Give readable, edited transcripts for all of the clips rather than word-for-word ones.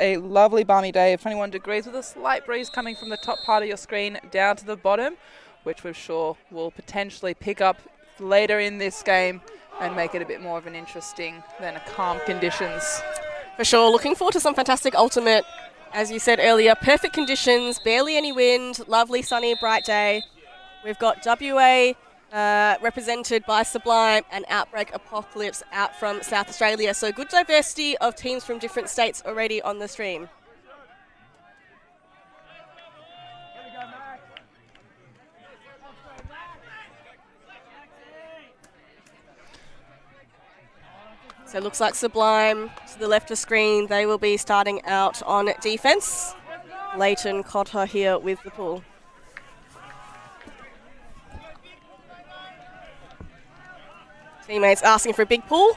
a lovely balmy day of 21 degrees with a slight breeze coming from the top part of your screen down to the bottom, which we're sure will potentially pick up later in this game and make it a bit more of an interesting than a calm conditions. For sure. Looking forward to some fantastic ultimate. As you said earlier, perfect conditions, barely any wind, lovely sunny, bright day. We've got WA represented by Sublime and Outbreak Apocalypse out from South Australia. So good diversity of teams from different states already on the stream. So it looks like Sublime to the left of screen. They will be starting out on defense. Leighton Cotter here with the pull. Teammates asking for a big pull.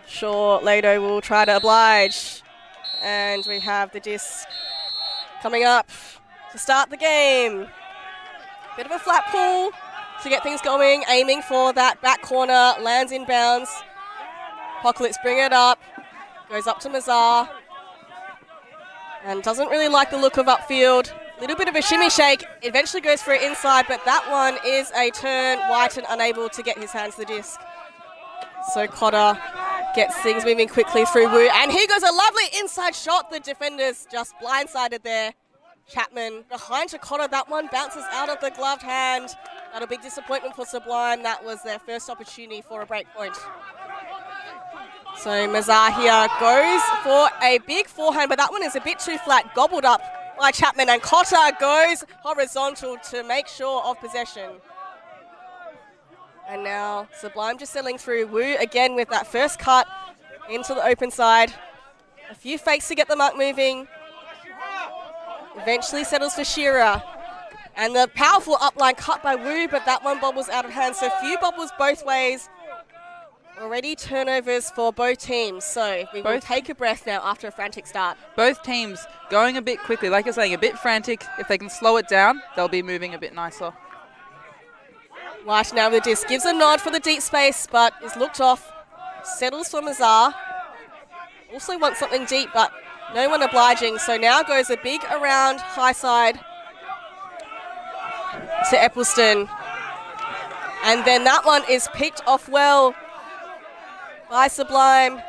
Sure, Lado will try to oblige. And we have the disc coming up to start the game. Bit of a flat pull to get things going, aiming for that back corner, lands in bounds. Apocalypse bring it up, goes up to Mazar. And doesn't really like the look of upfield. Little bit of a shimmy shake, eventually goes for it inside, but that one is a turn. Whiten unable to get his hands to the disc. So Cotter gets things moving quickly through Wu, and here goes a lovely inside shot. The defenders just blindsided there. Chapman behind to Cotter, that one bounces out of the gloved hand. Not a big disappointment for Sublime. That was their first opportunity for a break point. So Mazar here goes for a big forehand, but that one is a bit too flat, gobbled up by Chapman, and Cotter goes horizontal to make sure of possession. And now Sublime just settling through. Wu again with that first cut into the open side. A few fakes to get the mark moving. Eventually settles for Shearer. And the powerful upline cut by Wu, but that one bobbles out of hand. So few bobbles both ways. Already turnovers for both teams. So we will take a breath now after a frantic start. Both teams going a bit quickly. Like you're saying, a bit frantic. If they can slow it down, they'll be moving a bit nicer. White now with the disc, gives a nod for the deep space, but is looked off. Settles for Mazar. Also wants something deep, but no one obliging. So now goes a big around high side to Eppelston. And then that one is picked off well by Sublime.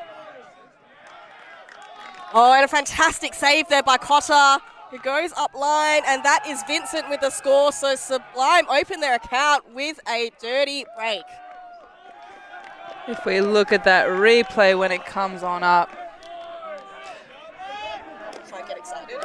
Oh, and a fantastic save there by Cotter, who goes up line, and that is Vincent with the score. So Sublime open their account with a dirty break. If we look at that replay when it comes on up. Try and get excited.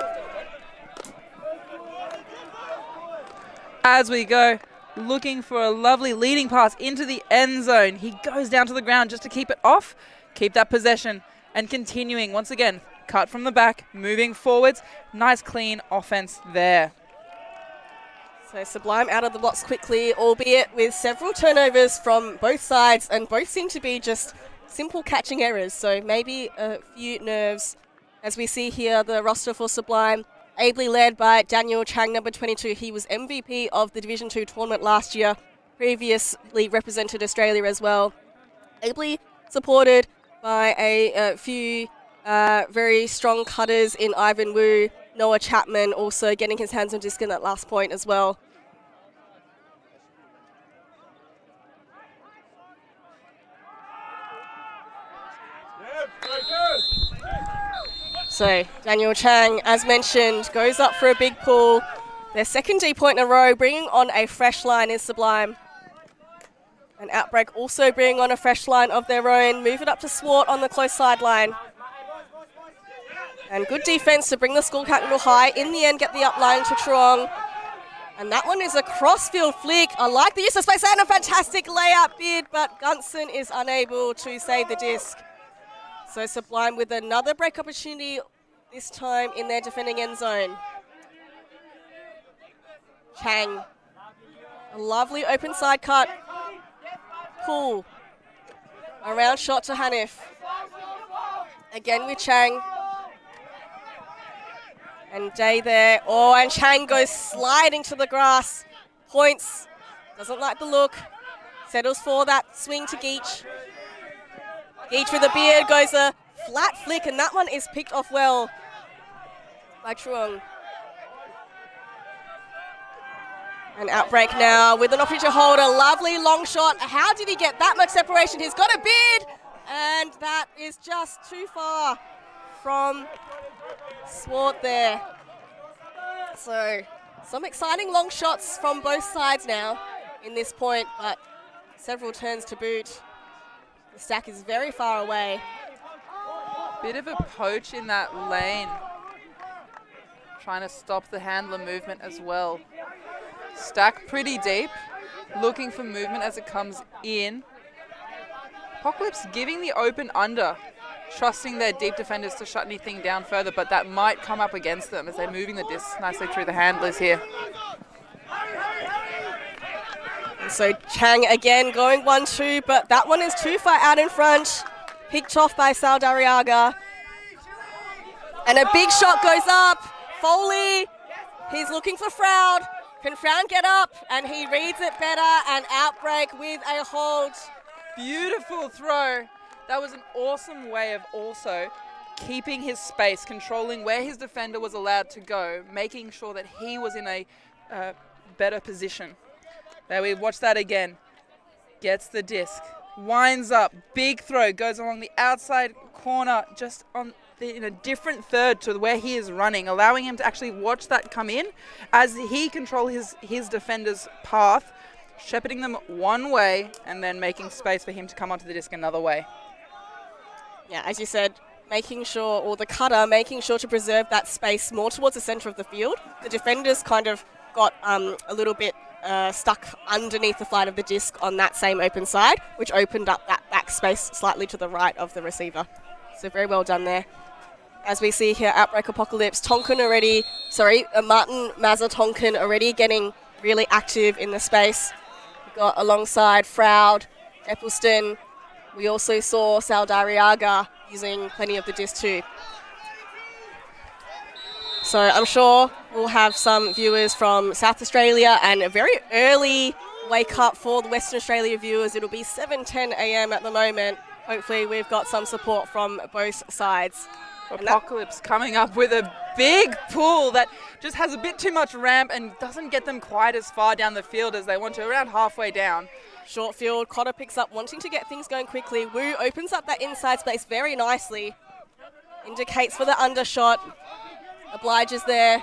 As we go, looking for a lovely leading pass into the end zone. He goes down to the ground just to keep it off, keep that possession, and continuing once again. Cut from the back, moving forwards. Nice clean offense there. So Sublime out of the blocks quickly, albeit with several turnovers from both sides, and both seem to be just simple catching errors. So maybe a few nerves. As we see here, the roster for Sublime, ably led by Daniel Chang, number 22. He was MVP of the Division 2 tournament last year, previously represented Australia as well. Ably supported by a few very strong cutters in Ivan Wu, Noah Chapman also getting his hands on disc in that last point as well. So Daniel Chang, as mentioned, goes up for a big pull. Their second D point in a row, bringing on a fresh line is Sublime. And Outbreak also bringing on a fresh line of their own. Move it up to Swart on the close sideline. And good defense to bring the score count a little high. In the end, get the up line to Truong. And that one is a crossfield flick. I like the use of space and a fantastic layup bid, but Gunson is unable to save the disc. So Sublime with another break opportunity, this time in their defending end zone. Chang. A lovely open side cut. Pull. Around shot to Hanif. Again with Chang. And Day there. Oh, and Chang goes sliding to the grass. Points. Doesn't like the look. Settles for that swing to Geach. Geach with a beard goes a flat flick, and that one is picked off well by Truong. And Outbreak now with an opportunity to hold a lovely long shot. How did he get that much separation? He's got a bid, and that is just too far from Swart there. So some exciting long shots from both sides now in this point, but several turns to boot. The stack is very far away. Bit of a poach in that lane. Trying to stop the handler movement as well. Stack pretty deep, looking for movement as it comes in. Apocalypse giving the open under, trusting their deep defenders to shut anything down further, but that might come up against them as they're moving the disc nicely through the handlers here. And so Chang again going 1-2, but that one is too far out in front. Picked off by Saldariaga. And a big shot goes up. Foley, he's looking for Froud. Can Froud get up? And he reads it better, and Outbreak with a hold. Beautiful throw. That was an awesome way of also keeping his space, controlling where his defender was allowed to go, making sure that he was in a better position. There we watch that again. Gets the disc, winds up, big throw, goes along the outside corner, just on in a different third to where he is running, allowing him to actually watch that come in as he controls his defender's path, shepherding them one way and then making space for him to come onto the disc another way. Yeah, as you said, making sure, or the cutter, making sure to preserve that space more towards the centre of the field. The defenders kind of got a little bit stuck underneath the flight of the disc on that same open side, which opened up that back space slightly to the right of the receiver. So very well done there. As we see here, Outbreak Apocalypse, Martin Mazza Tonkin already getting really active in the space. We've got alongside Froud, Eppelston. We also saw Saldariaga using plenty of the disc too. So I'm sure we'll have some viewers from South Australia, and a very early wake up for the Western Australia viewers. It'll be 7:10 a.m. at the moment. Hopefully we've got some support from both sides. Apocalypse coming up with a big pull that just has a bit too much ramp and doesn't get them quite as far down the field as they want to, around halfway down. Short field, Cotter picks up, wanting to get things going quickly. Wu opens up that inside space very nicely. Indicates for the undershot. Obliges there.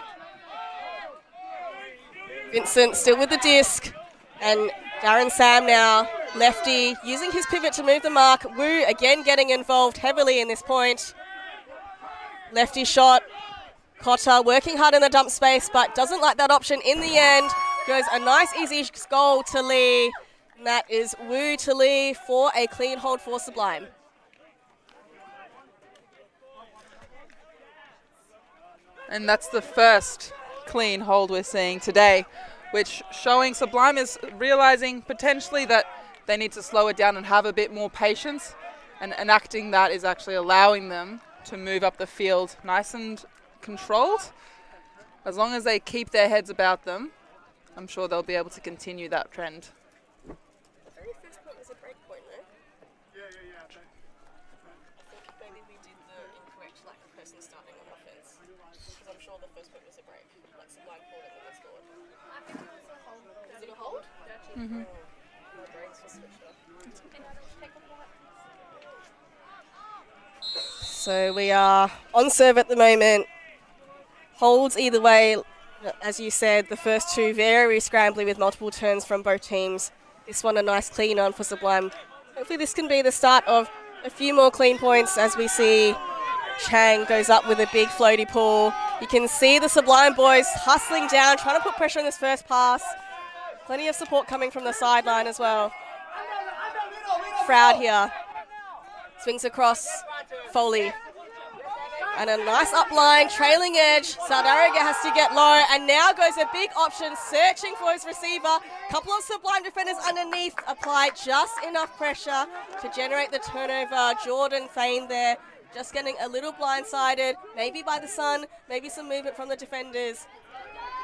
Vincent still with the disc. And Darren Sam now, lefty, using his pivot to move the mark. Wu again getting involved heavily in this point. Lefty shot. Cotter working hard in the dump space, but doesn't like that option. In the end, goes a nice easy goal to Lee. And that is Wu to Lee for a clean hold for Sublime. And that's the first clean hold we're seeing today, which showing Sublime is realizing potentially that they need to slow it down and have a bit more patience, and enacting that is actually allowing them to move up the field nice and controlled. As long as they keep their heads about them, I'm sure they'll be able to continue that trend. The very first point was a break point, though. Yeah. I think maybe we did the incorrect, like the person starting on offense. Because I'm sure the first point was a break. Like Sublime called it when they scored. I think it was a hold. Is it a hold? Mm-hmm. My brains were switched off. So we are on serve at the moment. Holds either way. As you said, the first two very scrambly with multiple turns from both teams. This one a nice clean on for Sublime. Hopefully this can be the start of a few more clean points as we see Chang goes up with a big floaty pull. You can see the Sublime boys hustling down, trying to put pressure on this first pass. Plenty of support coming from the sideline as well. Froud here. Swings across Foley. And a nice upline, trailing edge. Saldariaga has to get low, and now goes a big option, searching for his receiver. Couple of Sublime defenders underneath, apply just enough pressure to generate the turnover. Jordan Fain there, just getting a little blindsided, maybe by the sun, maybe some movement from the defenders.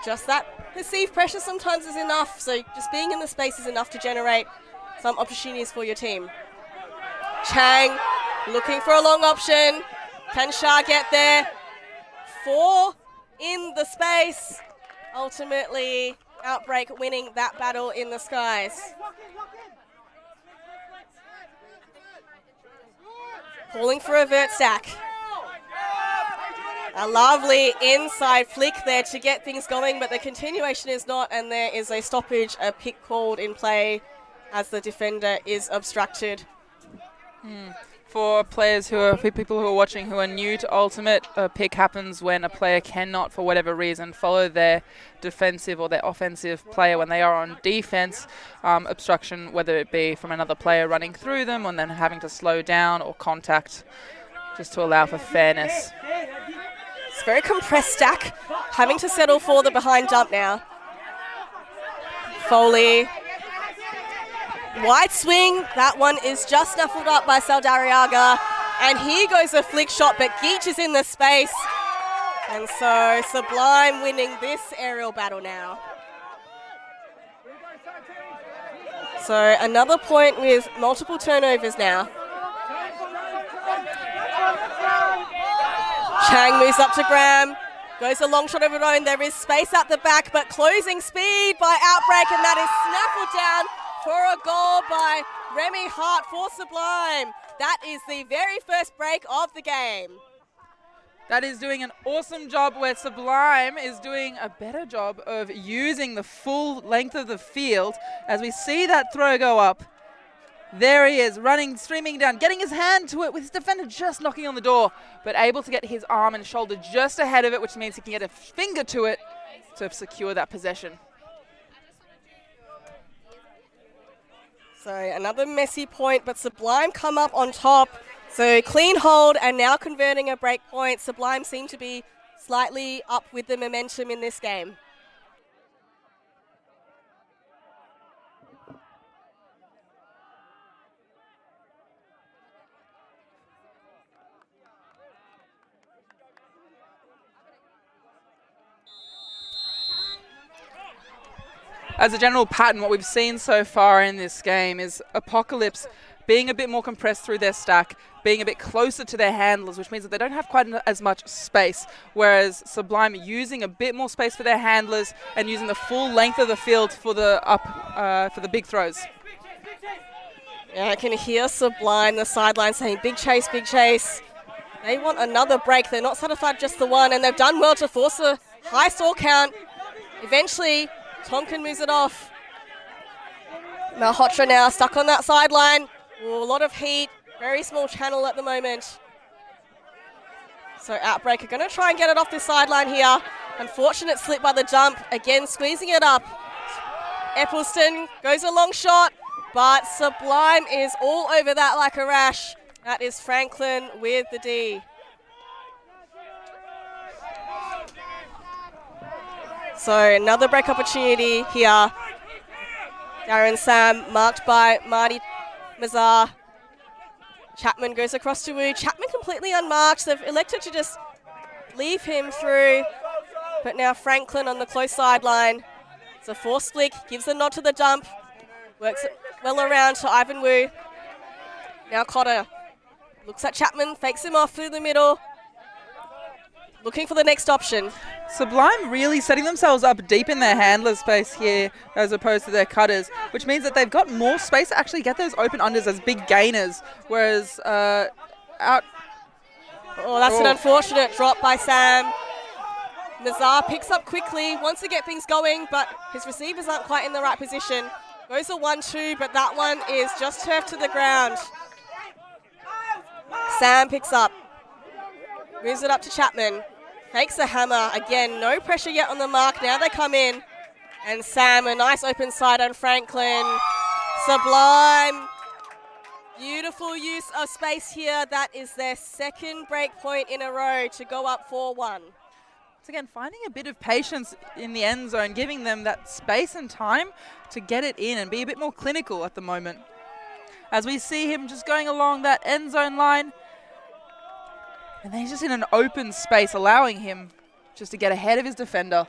Just that perceived pressure sometimes is enough, so just being in the space is enough to generate some opportunities for your team. Chang looking for a long option. Can Shah get there? 4 in the space. Ultimately, Outbreak winning that battle in the skies. Calling for a vert stack. A lovely inside flick there to get things going, but the continuation is not, and there is a stoppage, a pick called in play as the defender is obstructed. For players people who are watching who are new to Ultimate, a pick happens when a player cannot, for whatever reason, follow their defensive or their offensive player when they are on defense. Obstruction, whether it be from another player running through them and then having to slow down, or contact, just to allow for fairness. It's a very compressed stack, having to settle for the behind jump now. Foley. Wide swing, that one is just snuffled up by Saldariaga. And here goes a flick shot, but Geach is in the space. And so Sublime winning this aerial battle now. So another point with multiple turnovers now. Chang moves up to Graham, goes a long shot of her own. There is space at the back, but closing speed by Outbreak, and that is snaffled down for a goal by Remy Hart for Sublime. That is the very first break of the game. That is doing an awesome job, where Sublime is doing a better job of using the full length of the field. As we see that throw go up, there he is, running, streaming down, getting his hand to it with his defender just knocking on the door, but able to get his arm and shoulder just ahead of it, which means he can get a finger to it to secure that possession. So another messy point, but Sublime come up on top. So clean hold and now converting a break point. Sublime seem to be slightly up with the momentum in this game. As a general pattern, what we've seen so far in this game is Apocalypse being a bit more compressed through their stack, being a bit closer to their handlers, which means that they don't have quite as much space, whereas Sublime using a bit more space for their handlers and using the full length of the field for the big throws. Yeah, I can hear Sublime, the sideline, saying big chase, big chase. They want another break. They're not satisfied just the one, and they've done well to force a high stall count. Eventually, Tonkin moves it off. Malhotra now stuck on that sideline. Ooh, a lot of heat, very small channel at the moment. So Outbreak are going to try and get it off this sideline here. Unfortunate slip by the jump, again squeezing it up. Eccleston goes a long shot, but Sublime is all over that like a rash. That is Franklin with the D. So another break opportunity here. Darren Sam marked by Marty Mazar. Chapman goes across to Wu. Chapman completely unmarked. They've elected to just leave him through. But now Franklin on the close sideline. It's a forced flick, gives a nod to the jump. Works it well around to Ivan Wu. Now Cotter looks at Chapman, fakes him off through the middle. Looking for the next option. Sublime really setting themselves up deep in their handler space here as opposed to their cutters, which means that they've got more space to actually get those open unders as big gainers, whereas out... Oh, that's an unfortunate drop by Sam. Nazar picks up quickly, wants to get things going, but his receivers aren't quite in the right position. Goes a 1-2, but that one is just turfed to the ground. Sam picks up. Moves it up to Chapman. Fakes the hammer. Again, no pressure yet on the mark. Now they come in. And Sam, a nice open side on Franklin. Sublime. Beautiful use of space here. That is their second break point in a row to go up 4-1. Once again, finding a bit of patience in the end zone, giving them that space and time to get it in and be a bit more clinical at the moment. As we see him just going along that end zone line, and then he's just in an open space, allowing him just to get ahead of his defender.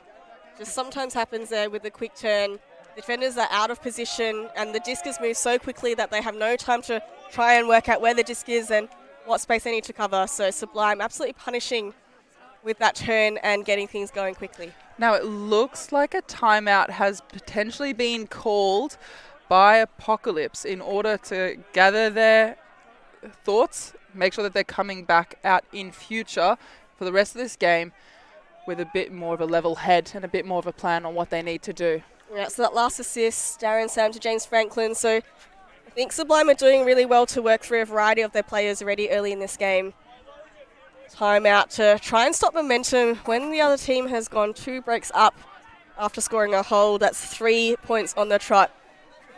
Just sometimes happens there with the quick turn. Defenders are out of position, and the discers move so quickly that they have no time to try and work out where the disc is and what space they need to cover. So Sublime absolutely punishing with that turn and getting things going quickly. Now it looks like a timeout has potentially been called by Apocalypse in order to gather their thoughts, make sure that they're coming back out in future for the rest of this game with a bit more of a level head and a bit more of a plan on what they need to do. Yeah, so that last assist, Darren Sam to James Franklin. So I think Sublime are doing really well to work through a variety of their players already early in this game. Timeout to try and stop momentum when the other team has gone 2 breaks up after scoring a hole. That's 3 points on the trot.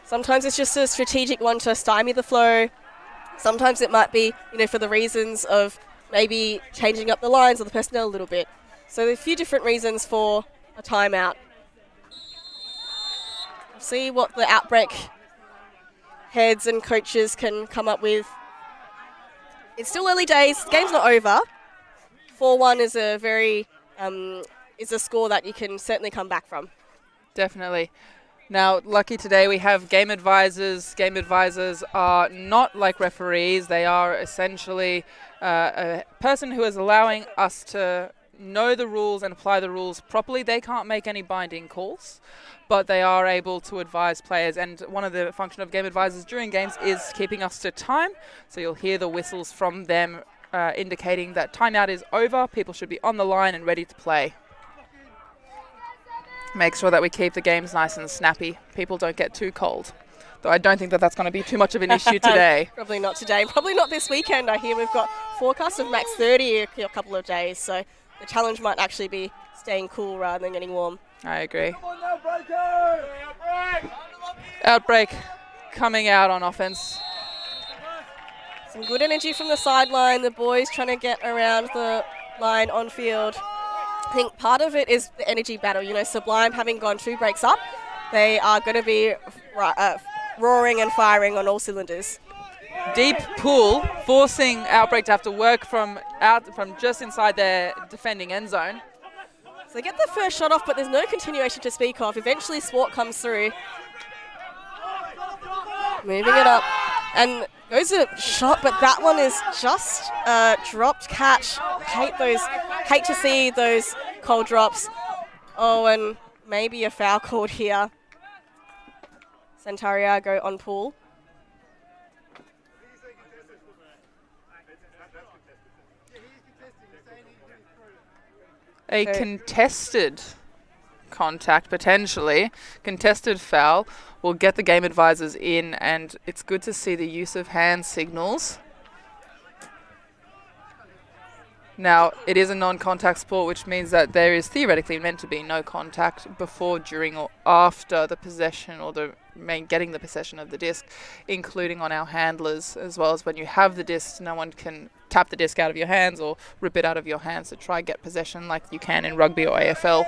Sometimes it's just a strategic one to stymie the flow. Sometimes it might be, for the reasons of maybe changing up the lines or the personnel a little bit. So there are a few different reasons for a timeout. We'll see what the Outbreak heads and coaches can come up with. It's still early days. The game's not over. 4-1 is a very is a score that you can certainly come back from. Definitely. Now, lucky today we have game advisors. Game advisors are not like referees. They are essentially a person who is allowing us to know the rules and apply the rules properly. They can't make any binding calls, but they are able to advise players. And one of the function of game advisors during games is keeping us to time. So you'll hear the whistles from them indicating that timeout is over. People should be on the line and ready to play. Make sure that we keep the games nice and snappy. People don't get too cold. Though I don't think that that's going to be too much of an issue today. Probably not today. Probably not this weekend. I hear we've got forecast of max 30 a couple of days. So the challenge might actually be staying cool rather than getting warm. I agree. Outbreak coming out on offense. Some good energy from the sideline. The boys trying to get around the line on field. I think part of it is the energy battle. Sublime having gone 2 breaks up, they are going to be roaring and firing on all cylinders. Deep pool, forcing Outbreak to have to work from just inside their defending end zone. So they get the first shot off, but there's no continuation to speak of. Eventually, Swart comes through. Moving it up. And goes a shot, but that one is just a dropped catch. Hate to see those cold drops. Oh, and maybe a foul called here. Santariago on pool. A contested contact, potentially. Contested foul will get the game advisors in, and it's good to see the use of hand signals. Now, it is a non-contact sport, which means that there is theoretically meant to be no contact before, during, or after the possession or getting the possession of the disc, including on our handlers, as well as when you have the disc, no one can tap the disc out of your hands or rip it out of your hands to try get possession like you can in rugby or AFL.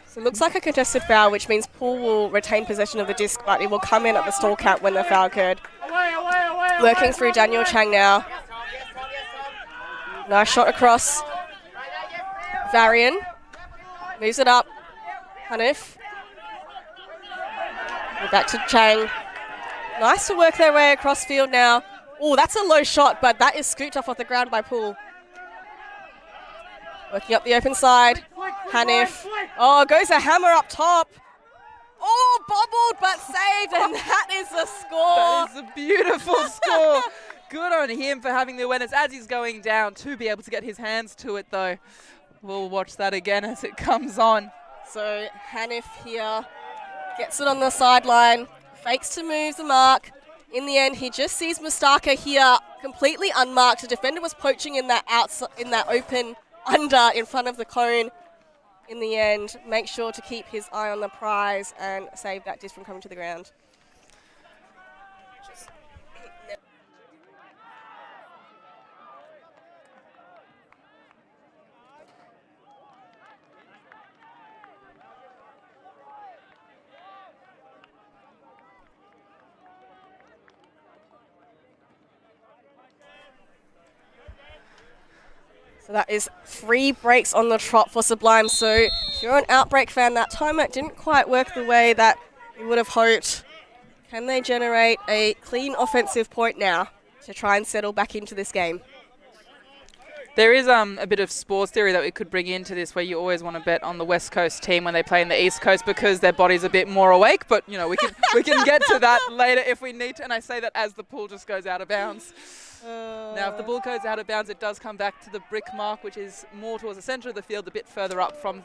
So it looks like a contested foul, which means Poole will retain possession of the disc, but it will come in at the stall count when the foul occurred. Working through Daniel Chang now. Nice shot across. Varian moves it up. Hanif. Back to Chang. Nice to work their way across field now. Oh, that's a low shot, but that is scooped off the ground by Poole. Working up the open side. Hanif. Oh, goes a hammer up top. Oh, bobbled but saved, and that is the score. That is a beautiful score. Good on him for having the awareness as he's going down to be able to get his hands to it, though. We'll watch that again as it comes on. So Hanif here gets it on the sideline, fakes to move the mark. In the end, he just sees Mustaka here completely unmarked. The defender was poaching in that open under in front of the cone. In the end, make sure to keep his eye on the prize and save that disc from coming to the ground. So that is 3 breaks on the trot for Sublime. So if you're an Outbreak fan, that timeout didn't quite work the way that you would have hoped. Can they generate a clean offensive point now to try and settle back into this game? There is a bit of sports theory that we could bring into this, where you always want to bet on the West Coast team when they play in the East Coast because their body's a bit more awake. But you know, we can get to that later if we need to. And I say that as the pool just goes out of bounds. Now, if the ball goes out of bounds, it does come back to the brick mark, which is more towards the centre of the field, a bit further up from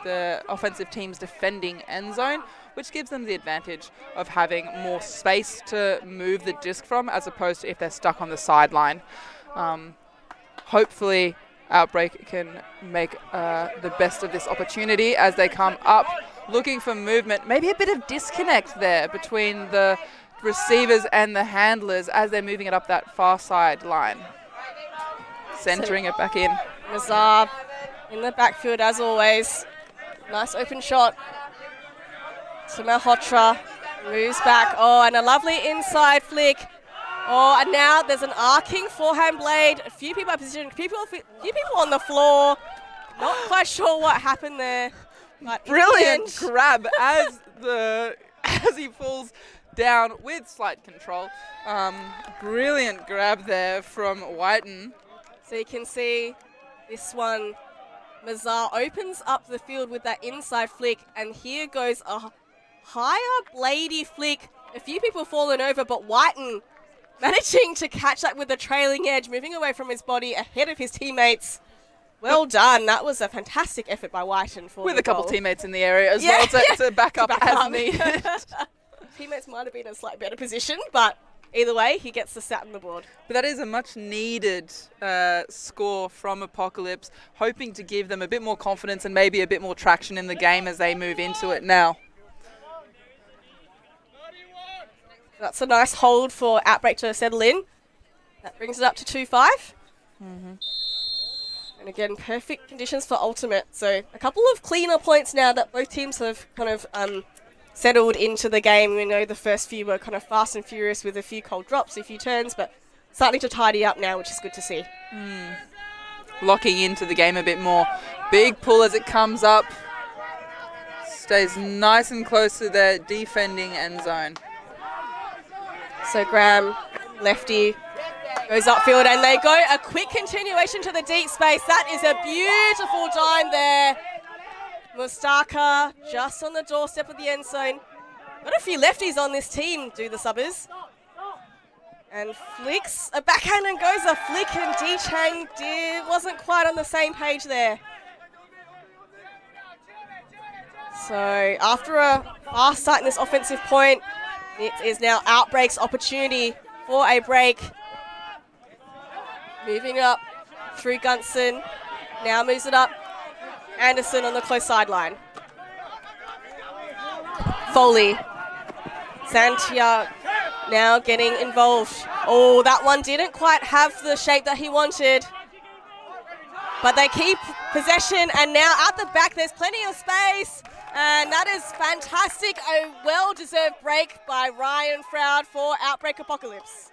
the offensive team's defending end zone, which gives them the advantage of having more space to move the disc from, as opposed to if they're stuck on the sideline. Hopefully, Outbreak can make the best of this opportunity as they come up, looking for movement. Maybe a bit of disconnect there between the receivers and the handlers as they're moving it up that far side line. Centering it back in. Mazar in the backfield as always. Nice open shot to Malhotra. Moves back. Oh, and a lovely inside flick. Oh, and now there's an arcing forehand blade. A few people are positioned. Few people on the floor. Not quite sure what happened there. But brilliant grab as he falls down with slight control. Brilliant grab there from Whiten. So you can see this one. Mazar opens up the field with that inside flick, and here goes a higher bladey flick. A few people falling over, but Whiten managing to catch that with a trailing edge, moving away from his body ahead of his teammates. Well done. That was a fantastic effort by Whiten for with the a couple goal. Teammates in the area as well to back up as needed. Teammates might have been in a slightly better position, but either way, he gets the stat on the board. But that is a much needed score from Apocalypse, hoping to give them a bit more confidence and maybe a bit more traction in the game as they move into it now. That's a nice hold for Outbreak to settle in. That brings it up to 2-5. And again, perfect conditions for Ultimate. So a couple of cleaner points now that both teams have kind of settled into the game. We know the first few were kind of fast and furious with a few cold drops, a few turns, but starting to tidy up now, which is good to see. Locking into the game a bit more. Big pull as it comes up. Stays nice and close to their defending end zone. So Graham, lefty, goes upfield and they go a quick continuation to the deep space. That is a beautiful dime there. Mustaka just on the doorstep of the end zone. Got a few lefties on this team, do the Subbers. And flicks a backhand and goes a flick, and D-Chang wasn't quite on the same page there. So after a fast start in this offensive point, it is now Outbreak's opportunity for a break. Moving up through Gunson. Now moves it up. Anderson on the close sideline. Foley. Santiago now getting involved. Oh, that one didn't quite have the shape that he wanted. But they keep possession, and now at the back there's plenty of space. And that is fantastic. A well-deserved break by Ryan Froud for Outbreak Apocalypse.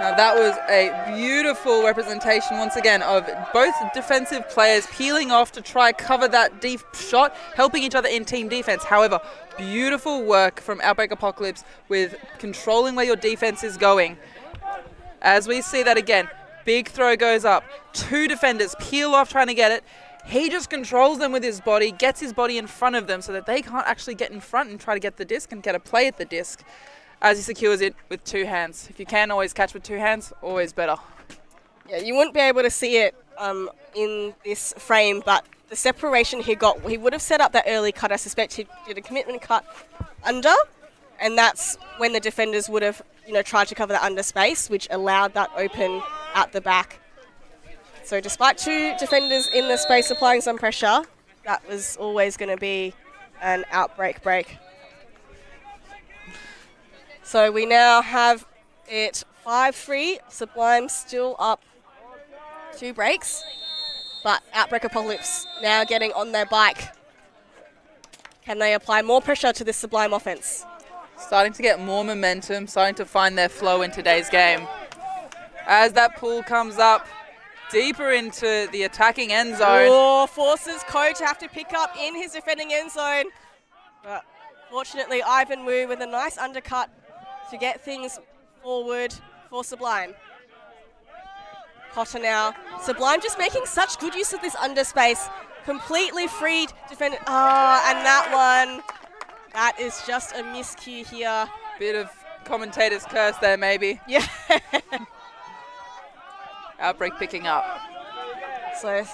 Now that was a beautiful representation once again of both defensive players peeling off to try cover that deep shot, helping each other in team defense. However, beautiful work from Outbreak Apocalypse with controlling where your defense is going. As we see that again, big throw goes up. Two defenders peel off trying to get it. He just controls them with his body, gets his body in front of them so that they can't actually get in front and try to get the disc and get a play at the disc as he secures it with two hands. If you can always catch with two hands, always better. Yeah, you wouldn't be able to see it in this frame, but the separation he got, he would have set up that early cut. I suspect he did a commitment cut under, and that's when the defenders would have, tried to cover that under space, which allowed that open at the back. So despite two defenders in the space applying some pressure, that was always going to be an Outbreak break. So we now have it 5-3. Sublime still up 2 breaks, but Outbreak Apocalypse now getting on their bike. Can they apply more pressure to this Sublime offense? Starting to get more momentum, starting to find their flow in today's game. As that pull comes up, deeper into the attacking end zone. Oh, forces Ko to have to pick up in his defending end zone. But fortunately, Ivan Wu with a nice undercut to get things forward for Sublime. Cotter now. Sublime just making such good use of this underspace. Completely freed defender. And that one, that is just a miscue here. Bit of commentator's curse there, maybe. Yeah. Outbreak picking up. So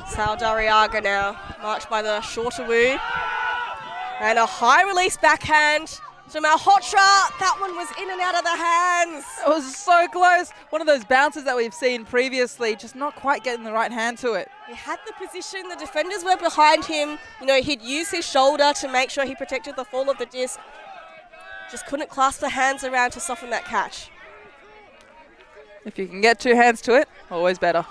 Saudariaga now, marched by the shorter Wu. And a high release backhand to Malhotra. That one was in and out of the hands. It was so close. One of those bounces that we've seen previously, just not quite getting the right hand to it. He had the position, the defenders were behind him. You know, he'd use his shoulder to make sure he protected the fall of the disc. Just couldn't clasp the hands around to soften that catch. If you can get two hands to it, always better.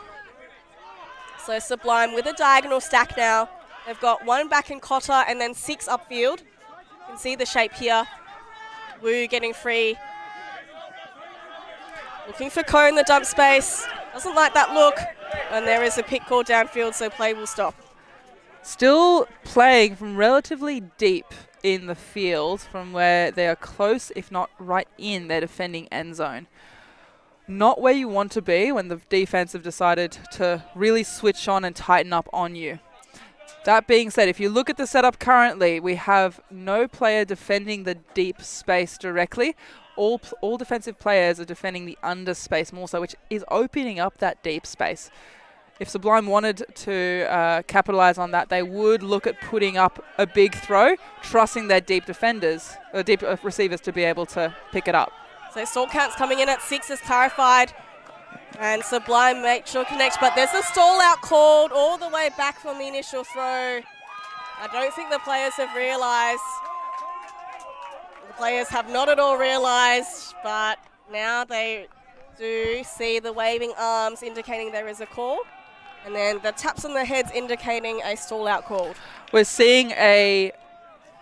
So Sublime with a diagonal stack now. They've got one back in Cotter and then 6 upfield. You can see the shape here. Wu getting free. Looking for Ko in the dump space. Doesn't like that look. And there is a pick call downfield, so play will stop. Still playing from relatively deep in the field, from where they are close, if not right in their defending end zone. Not where you want to be when the defense have decided to really switch on and tighten up on you. That being said, if you look at the setup currently, we have no player defending the deep space directly. All defensive players are defending the under space more so, which is opening up that deep space. If Sublime wanted to capitalize on that, they would look at putting up a big throw, trusting their deep defenders, or deep receivers to be able to pick it up. So stall count's coming in at 6 as clarified. And Sublime make sure connects, but there's a stall out called all the way back from the initial throw. I don't think the players have realised. The players have not at all realised, but now they do see the waving arms indicating there is a call. And then the taps on the heads indicating a stall out called. We're seeing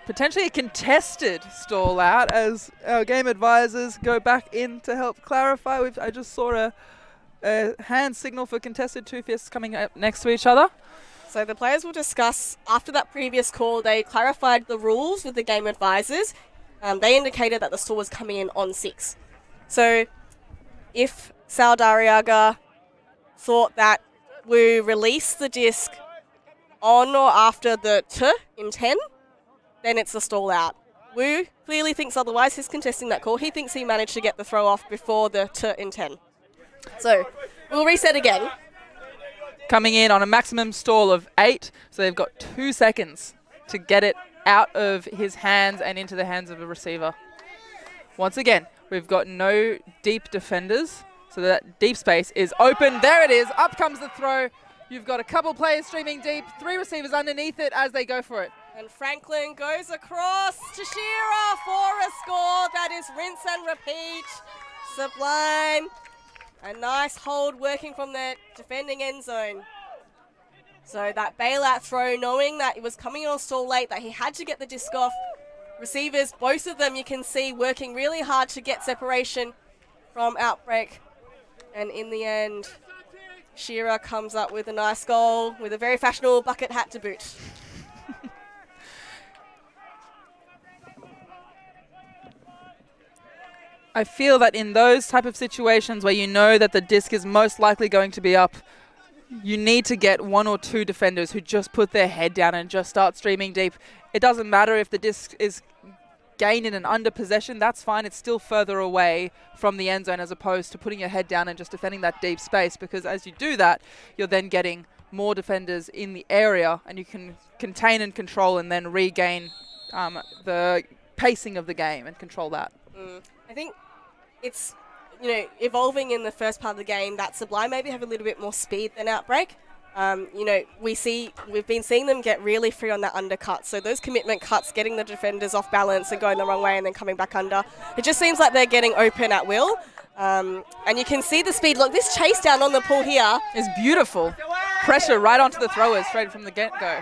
potentially a contested stall out as our game advisors go back in to help clarify. I just saw a hand signal for contested, two fists coming up next to each other. So the players will discuss, after that previous call, they clarified the rules with the game advisors. They indicated that the stall was coming in on 6. So if Saudariaga thought that we release the disc on or after the T in 10, then it's a stall out. Wu clearly thinks otherwise. He's contesting that call. He thinks he managed to get the throw off before the T in 10. So we'll reset again. Coming in on a maximum stall of 8, so they've got 2 seconds to get it out of his hands and into the hands of a receiver. Once again, we've got no deep defenders, so that deep space is open. There it is. Up comes the throw. You've got a couple players streaming deep, 3 receivers underneath it as they go for it. And Franklin goes across to Shearer for a score. That is rinse and repeat. Sublime. A nice hold working from the defending end zone. So that bailout throw, knowing that it was coming on stall late, that he had to get the disc off. Receivers, both of them you can see working really hard to get separation from Outbreak. And in the end, Shearer comes up with a nice goal with a very fashionable bucket hat to boot. I feel that in those type of situations where you know that the disc is most likely going to be up, you need to get 1 or 2 defenders who just put their head down and just start streaming deep. It doesn't matter if the disc is gained in an under possession, that's fine. It's still further away from the end zone as opposed to putting your head down and just defending that deep space, because as you do that, you're then getting more defenders in the area and you can contain and control and then regain the pacing of the game and control that. I think it's, evolving in the first part of the game that Sublime maybe have a little bit more speed than Outbreak. We've been seeing them get really free on that undercut. So those commitment cuts, getting the defenders off balance and going the wrong way and then coming back under. It just seems like they're getting open at will. And you can see the speed. Look, this chase down on the pull here is beautiful. Pressure right onto the throwers straight from the get-go.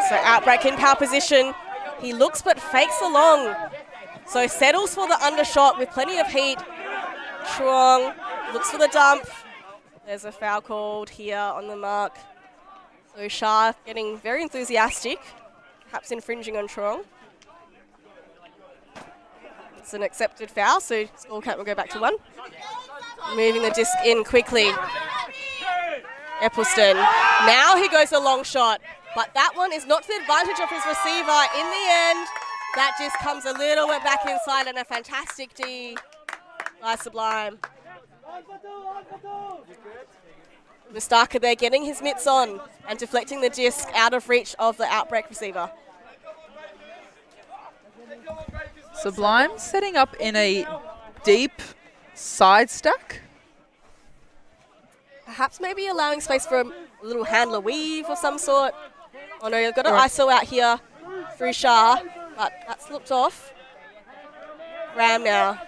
So Outbreak in power position. He looks but fakes along. So settles for the undershot with plenty of heat. Truong looks for the dump. There's a foul called here on the mark. So Shah getting very enthusiastic, perhaps infringing on Truong. It's an accepted foul, so score count will go back to 1. moving the disc in quickly. Eccleston. Now he goes a long shot, but that one is not to the advantage of his receiver. In the end, that just comes a little bit back inside, and a fantastic D by Sublime. Mustaka there getting his mitts on and deflecting the disc out of reach of the Outbreak receiver. Sublime setting up in a deep side stack. Perhaps maybe allowing space for a little handler weave of some sort. Oh no, you've got an ISO out here through Shah, but that's looked off. Ram now.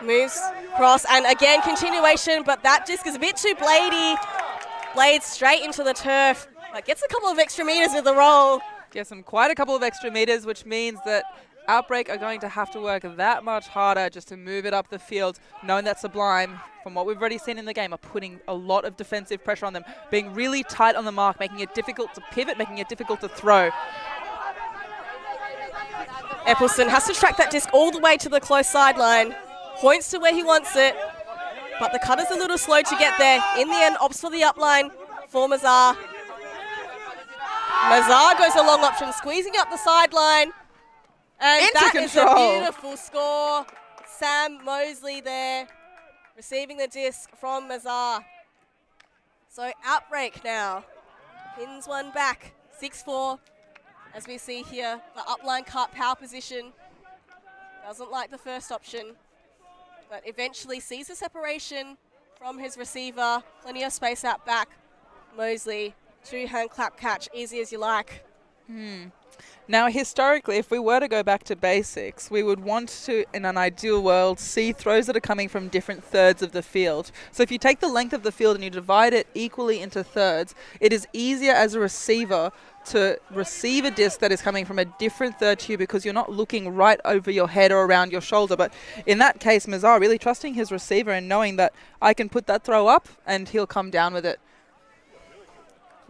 Moves cross, and again continuation, but that disc is a bit too bladey. Blades straight into the turf, but gets a couple of extra meters with the roll. Gets them quite a couple of extra meters, which means that Outbreak are going to have to work that much harder just to move it up the field, knowing that Sublime, from what we've already seen in the game, are putting a lot of defensive pressure on them, being really tight on the mark, making it difficult to pivot, making it difficult to throw. Eccleston has to track that disc all the way to the close sideline. Points to where he wants it, but the cutter's a little slow to get there. In the end, opts for the upline for Mazar. Mazar goes a long option, squeezing up the sideline. And Into that control. is a beautiful score. Sam Mosley there, receiving the disc from Mazar. So Outbreak now pins one back, 6-4. As we see here, the upline cut power position. Doesn't like the first option, but eventually sees the separation from his receiver. Plenty of space out back. Mosley, two-hand clap catch, easy as you like. Now, historically, if we were to go back to basics, we would want to, in an ideal world, see throws that are coming from different thirds of the field. So if you take the length of the field and you divide it equally into thirds, it is easier as a receiver to receive a disc that is coming from a different third to you because you're not looking right over your head or around your shoulder. But in that case, Mazar really trusting his receiver and knowing that I can put that throw up and he'll come down with it.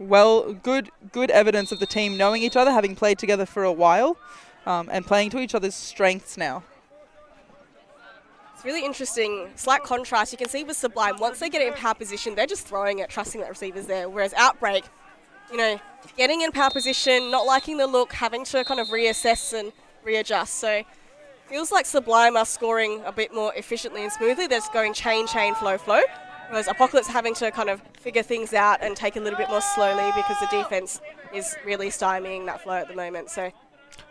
Well, good evidence of the team knowing each other, having played together for a while, and playing to each other's strengths now. It's really interesting. Slight contrast. You can see with Sublime, once they get it in power position, they're just throwing it, trusting that receiver's there. Whereas Outbreak, you know, getting in power position, not liking the look, having to kind of reassess and readjust. So feels like Sublime are scoring a bit more efficiently and smoothly. They're just going chain, flow. Whereas Apocalypse having to kind of figure things out and take a little bit more slowly because the defense is really stymieing that flow at the moment. So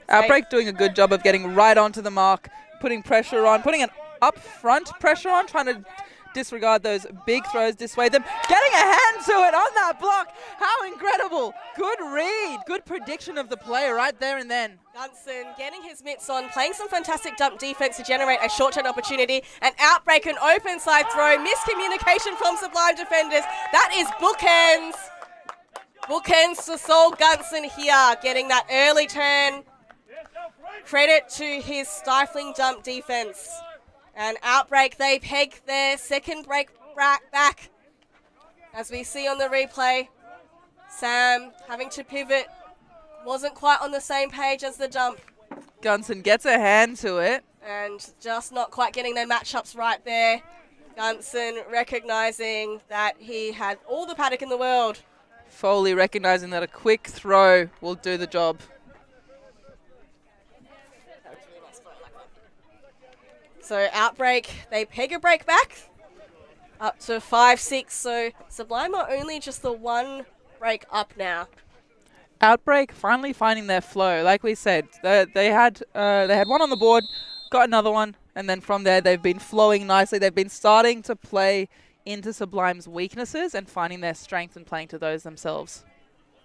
Outbreak doing a good job of getting right onto the mark, putting pressure on, putting an up-front pressure on, trying to disregard those big throws, dissuade them, getting a hand to it on that block. How incredible. Good read, good prediction of the player right there and then. Gunson getting his mitts on, playing some fantastic dump defense to generate a short-term opportunity. And Outbreak, an open side throw, miscommunication from Sublime defenders. That is bookends. Bookends to Saul Gunson here, getting that early turn. Credit to his stifling dump defense. And Outbreak, they peg their second break back. As we see on the replay, Sam having to pivot, wasn't quite on the same page as the dump. Gunson gets a hand to it. And just not quite getting their matchups right there. Gunson recognizing that he had all the paddock in the world. Foley recognizing that a quick throw will do the job. So Outbreak, they peg a break back up to 5-6. So Sublime are only just the one break up now. Outbreak finally finding their flow. Like we said, they had one on the board, got another one, and then from there they've been flowing nicely. They've been starting to play into Sublime's weaknesses and finding their strengths and playing to those themselves.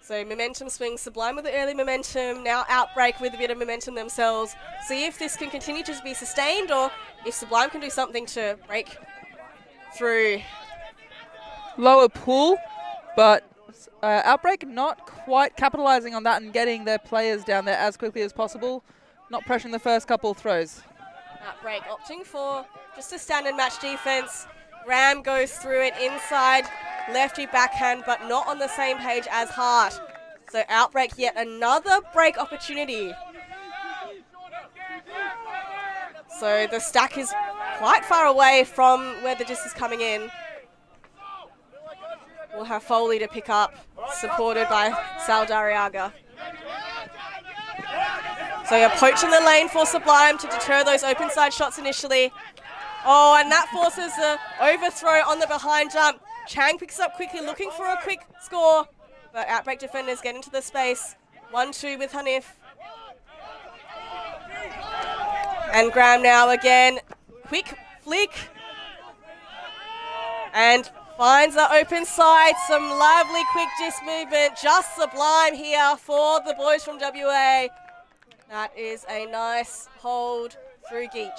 So momentum swings, Sublime with the early momentum, now Outbreak with a bit of momentum themselves. See if this can continue to be sustained or if Sublime can do something to break through. Lower pull, but Outbreak not quite capitalizing on that and getting their players down there as quickly as possible, not pressuring the first couple throws. Outbreak opting for just a standard match defense. Ram goes through it inside, lefty backhand, but not on the same page as Hart. So Outbreak yet another break opportunity. So the stack is quite far away from where the disc is coming in. We'll have Foley to pick up, supported by Sal Dariaga. So you're poaching the lane for Sublime to deter those open side shots initially. Oh, and that forces the overthrow on the behind jump. Chang picks up quickly, looking for a quick score, but Outbreak defenders get into the space. 1-2 with Hanif. And Graham now again. Quick flick. And finds the open side. Some lovely quick disc movement. Just Sublime here for the boys from WA. That is a nice hold through Geach.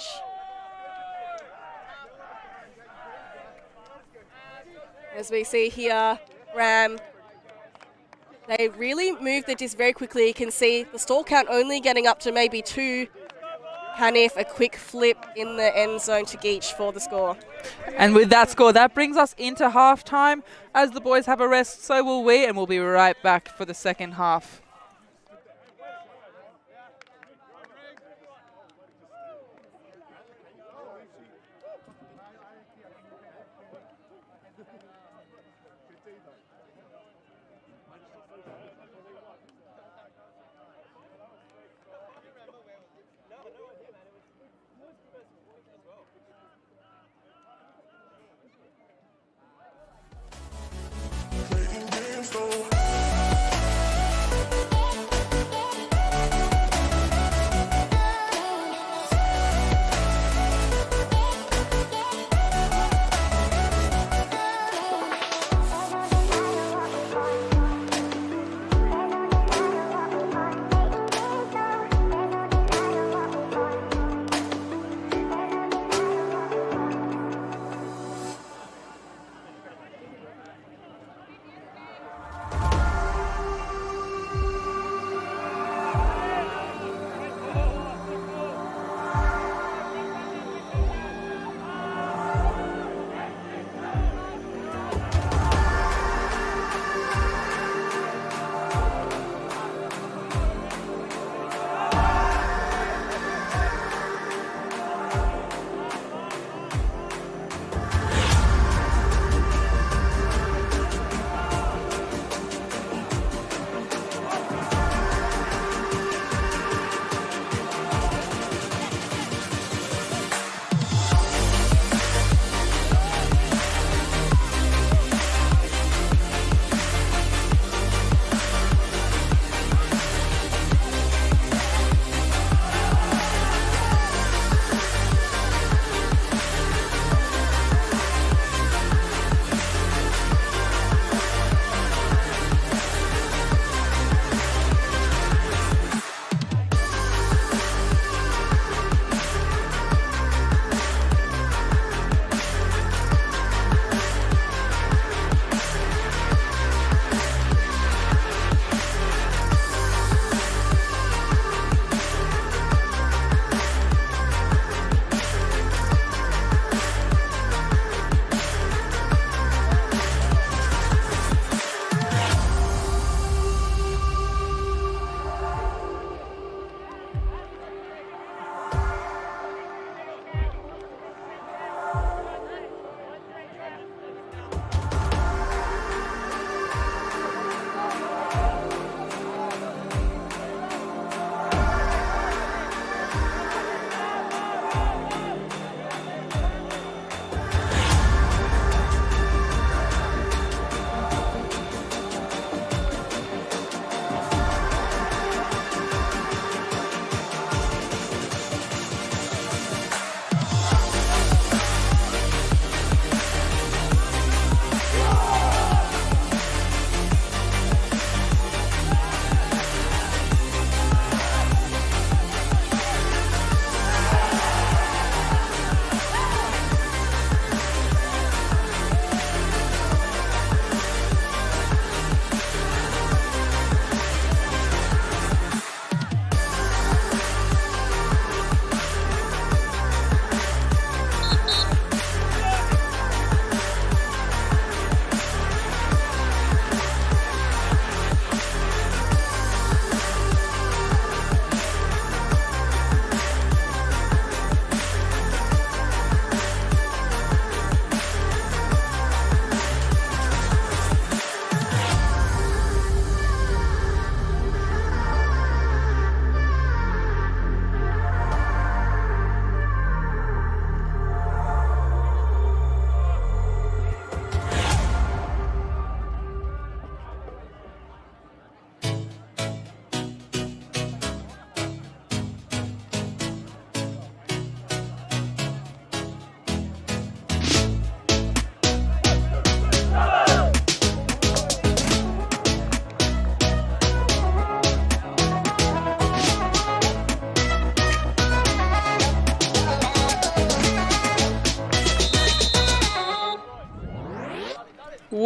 As we see here, Ram, they really move the disc very quickly. You can see the stall count only getting up to maybe 2. Hanif, a quick flip in the end zone to Geach for the score. And with that score, that brings us into halftime. As the boys have a rest, so will we, and we'll be right back for the second half.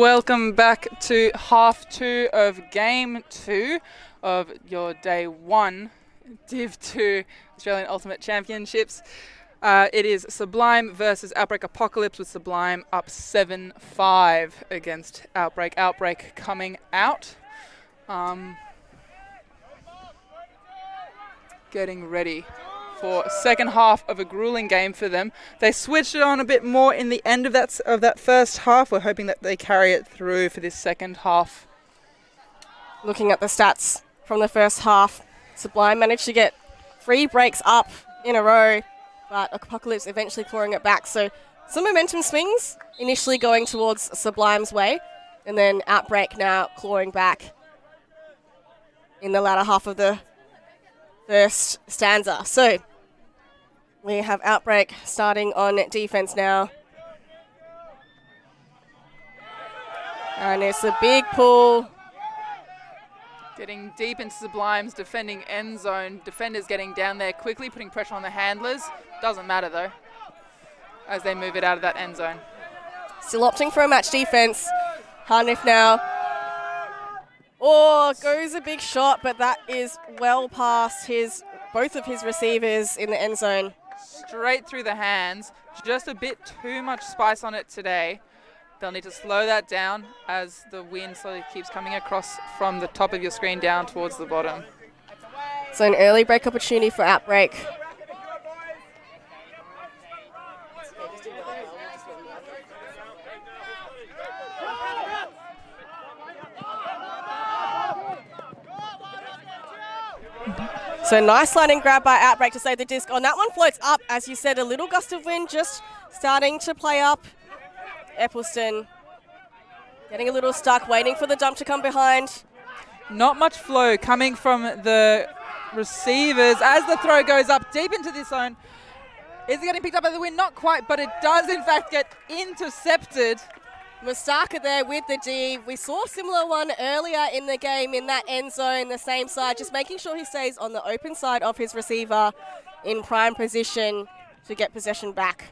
Welcome back to half 2 of game 2 of your day 1 Div 2 Australian Ultimate Championships. It is Sublime versus Outbreak Apocalypse, with Sublime up 7-5 against Outbreak. Outbreak coming out. Getting ready for second half of a grueling game for them. They switched it on a bit more in the end of that first half. We're hoping that they carry it through for this second half. Looking at the stats from the first half, Sublime managed to get 3 breaks up in a row, but Apocalypse eventually clawing it back. So some momentum swings, initially going towards Sublime's way, and then Outbreak now clawing back in the latter half of the first stanza. So we have Outbreak starting on defense now. And it's a big pull. Getting deep into Sublime's defending end zone. Defenders getting down there quickly, putting pressure on the handlers. Doesn't matter though, as they move it out of that end zone. Still opting for a match defense. Harniff now. Oh, goes a big shot, but that is well past both of his receivers in the end zone. Straight through the hands. Just a bit too much spice on it today. They'll need to slow that down as the wind slowly keeps coming across from the top of your screen down towards the bottom. So an early break opportunity for Outbreak. So nice line and grab by Outbreak to save the disc. On that one, floats up. As you said, a little gust of wind just starting to play up. Eppelston getting a little stuck, waiting for the dump to come behind. Not much flow coming from the receivers as the throw goes up deep into the zone. Is it getting picked up by the wind? Not quite, but it does in fact get intercepted. Mustaka there with the D. We saw a similar one earlier in the game in that end zone, the same side, just making sure he stays on the open side of his receiver in prime position to get possession back.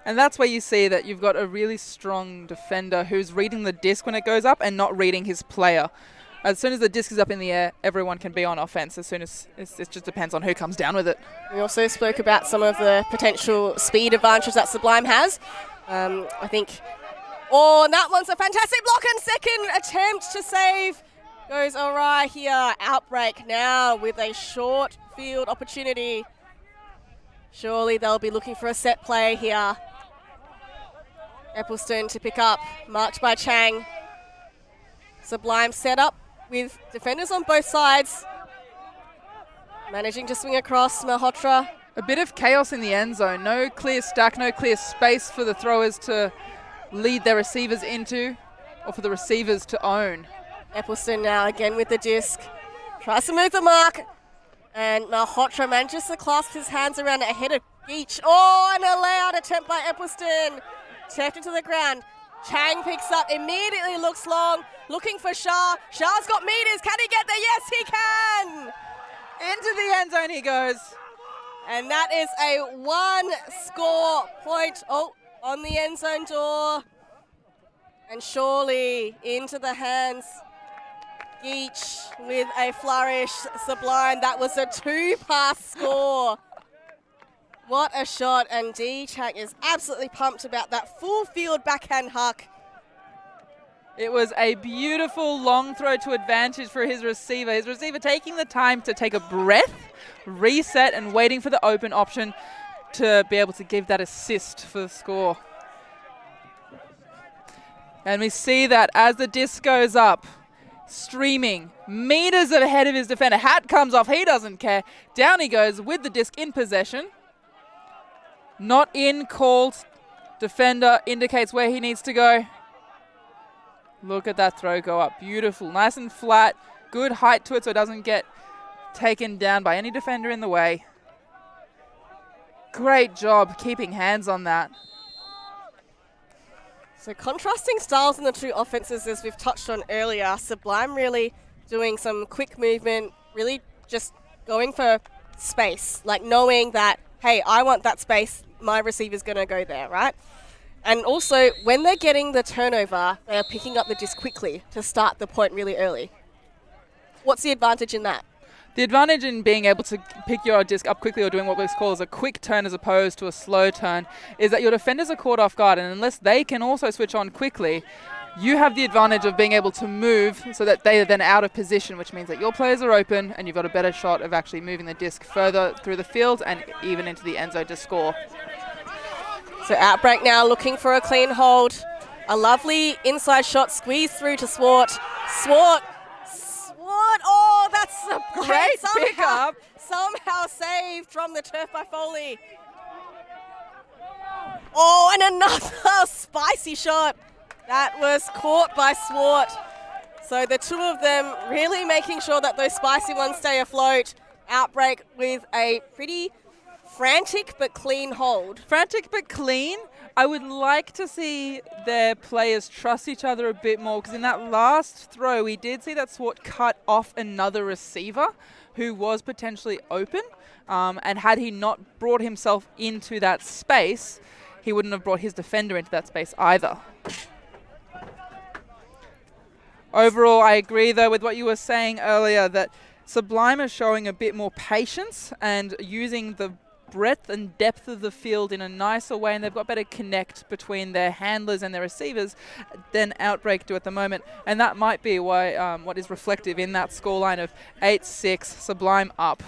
And that's where you see that you've got a really strong defender who's reading the disc when it goes up and not reading his player. As soon as the disc is up in the air, everyone can be on offense. As soon as it just depends on who comes down with it. We also spoke about some of the potential speed advantages that Sublime has. I think... Oh, and that one's a fantastic block, and second attempt to save goes all right here. Outbreak now with a short field opportunity. Surely they'll be looking for a set play here. Eppelston to pick up, marked by Chang. Sublime set up with defenders on both sides. Managing to swing across Malhotra. A bit of chaos in the end zone. No clear stack, no clear space for the throwers to lead their receivers into, or for the receivers to own. Eppelston now again with the disc. Tries to move the mark. And Malhotra manages to clasp his hands around it ahead of Geach. Oh, and a layout attempt by Eppelston. Tapped into the ground. Chang picks up, immediately looks long, looking for Shah. Shah's got meters. Can he get there? Yes, he can. Into the end zone he goes. And that is a 1-score point. Oh, on the end zone door. And surely into the hands. Geach with a flourish. Sublime, that was a 2-pass score. What a shot, and D-Chak is absolutely pumped about that full field backhand huck. It was a beautiful long throw to advantage for his receiver. His receiver taking the time to take a breath, reset, and waiting for the open option to be able to give that assist for the score. And we see that as the disc goes up, streaming meters ahead of his defender. Hat comes off, he doesn't care. Down he goes with the disc in possession. Not in called. Defender indicates where he needs to go. Look at that throw go up. Beautiful, nice and flat. Good height to it so it doesn't get taken down by any defender in the way. Great job keeping hands on that. So contrasting styles in the two offenses, as we've touched on earlier. Sublime really doing some quick movement, really just going for space, like knowing that, hey, I want that space, my receiver's going to go there, right? And also, when they're getting the turnover, they are picking up the disc quickly to start the point really early. What's the advantage in that? The advantage in being able to pick your disc up quickly or doing what we call as a quick turn as opposed to a slow turn is that your defenders are caught off guard, and unless they can also switch on quickly, you have the advantage of being able to move so that they are then out of position, which means that your players are open and you've got a better shot of actually moving the disc further through the field and even into the end zone to score. So Outbreak now looking for a clean hold. A lovely inside shot squeeze through to Swart. Swart. Oh, that's a Great pickup. Somehow saved from the turf by Foley. Oh, and another spicy shot. That was caught by Swart. So the two of them really making sure that those spicy ones stay afloat. Outbreak with a pretty frantic but clean hold. Frantic but clean. I would like to see their players trust each other a bit more, because in that last throw we did see that Swart cut off another receiver who was potentially open, and had he not brought himself into that space, he wouldn't have brought his defender into that space either. Overall, I agree though with what you were saying earlier, that Sublime is showing a bit more patience and using the breadth and depth of the field in a nicer way, and they've got better connect between their handlers and their receivers than Outbreak do at the moment, and that might be why what is reflective in that scoreline of 8-6, Sublime up.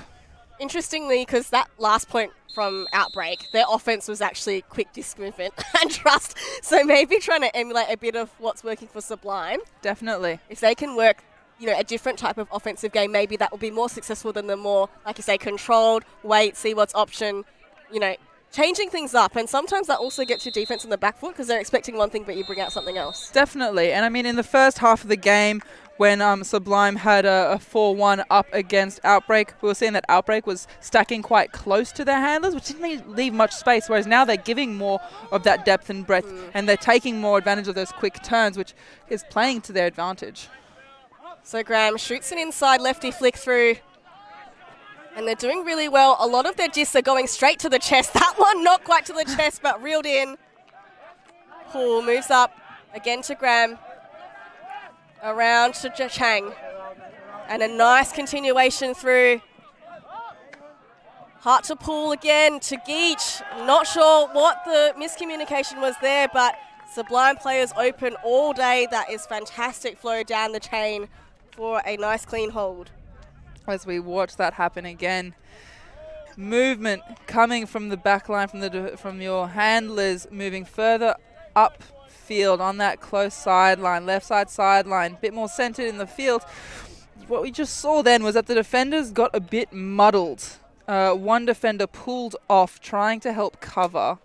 Interestingly, because that last point from Outbreak, their offense was actually quick disc movement and trust, so maybe trying to emulate a bit of what's working for Sublime. Definitely. If they can work a different type of offensive game, maybe that will be more successful than the more, like you say, controlled, wait, see what's option, changing things up. And sometimes that also gets your defense on the back foot because they're expecting one thing, but you bring out something else. Definitely. And I mean, in the first half of the game, when Sublime had a 4-1 up against Outbreak, we were seeing that Outbreak was stacking quite close to their handlers, which didn't leave much space, whereas now they're giving more of that depth and breadth, and they're taking more advantage of those quick turns, which is playing to their advantage. So Graham shoots an inside lefty flick through, and they're doing really well. A lot of their discs are going straight to the chest. That one not quite to the chest, but reeled in. Poole moves up again to Graham, around to Chang, and a nice continuation through. Hart to Poole again, to Geach. Not sure what the miscommunication was there, but Sublime players open all day. That is fantastic flow down the chain for a nice clean hold. As we watch that happen again, movement coming from the back line, from your handlers, moving further upfield on that close sideline, left side sideline, a bit more centered in the field. What we just saw then was that the defenders got a bit muddled. One defender pulled off trying to help cover.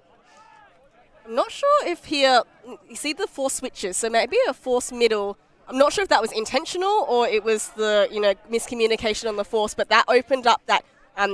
I'm not sure if here, you see the force switches, so maybe a force middle. I'm not sure if that was intentional or it was the miscommunication on the force, but that opened up that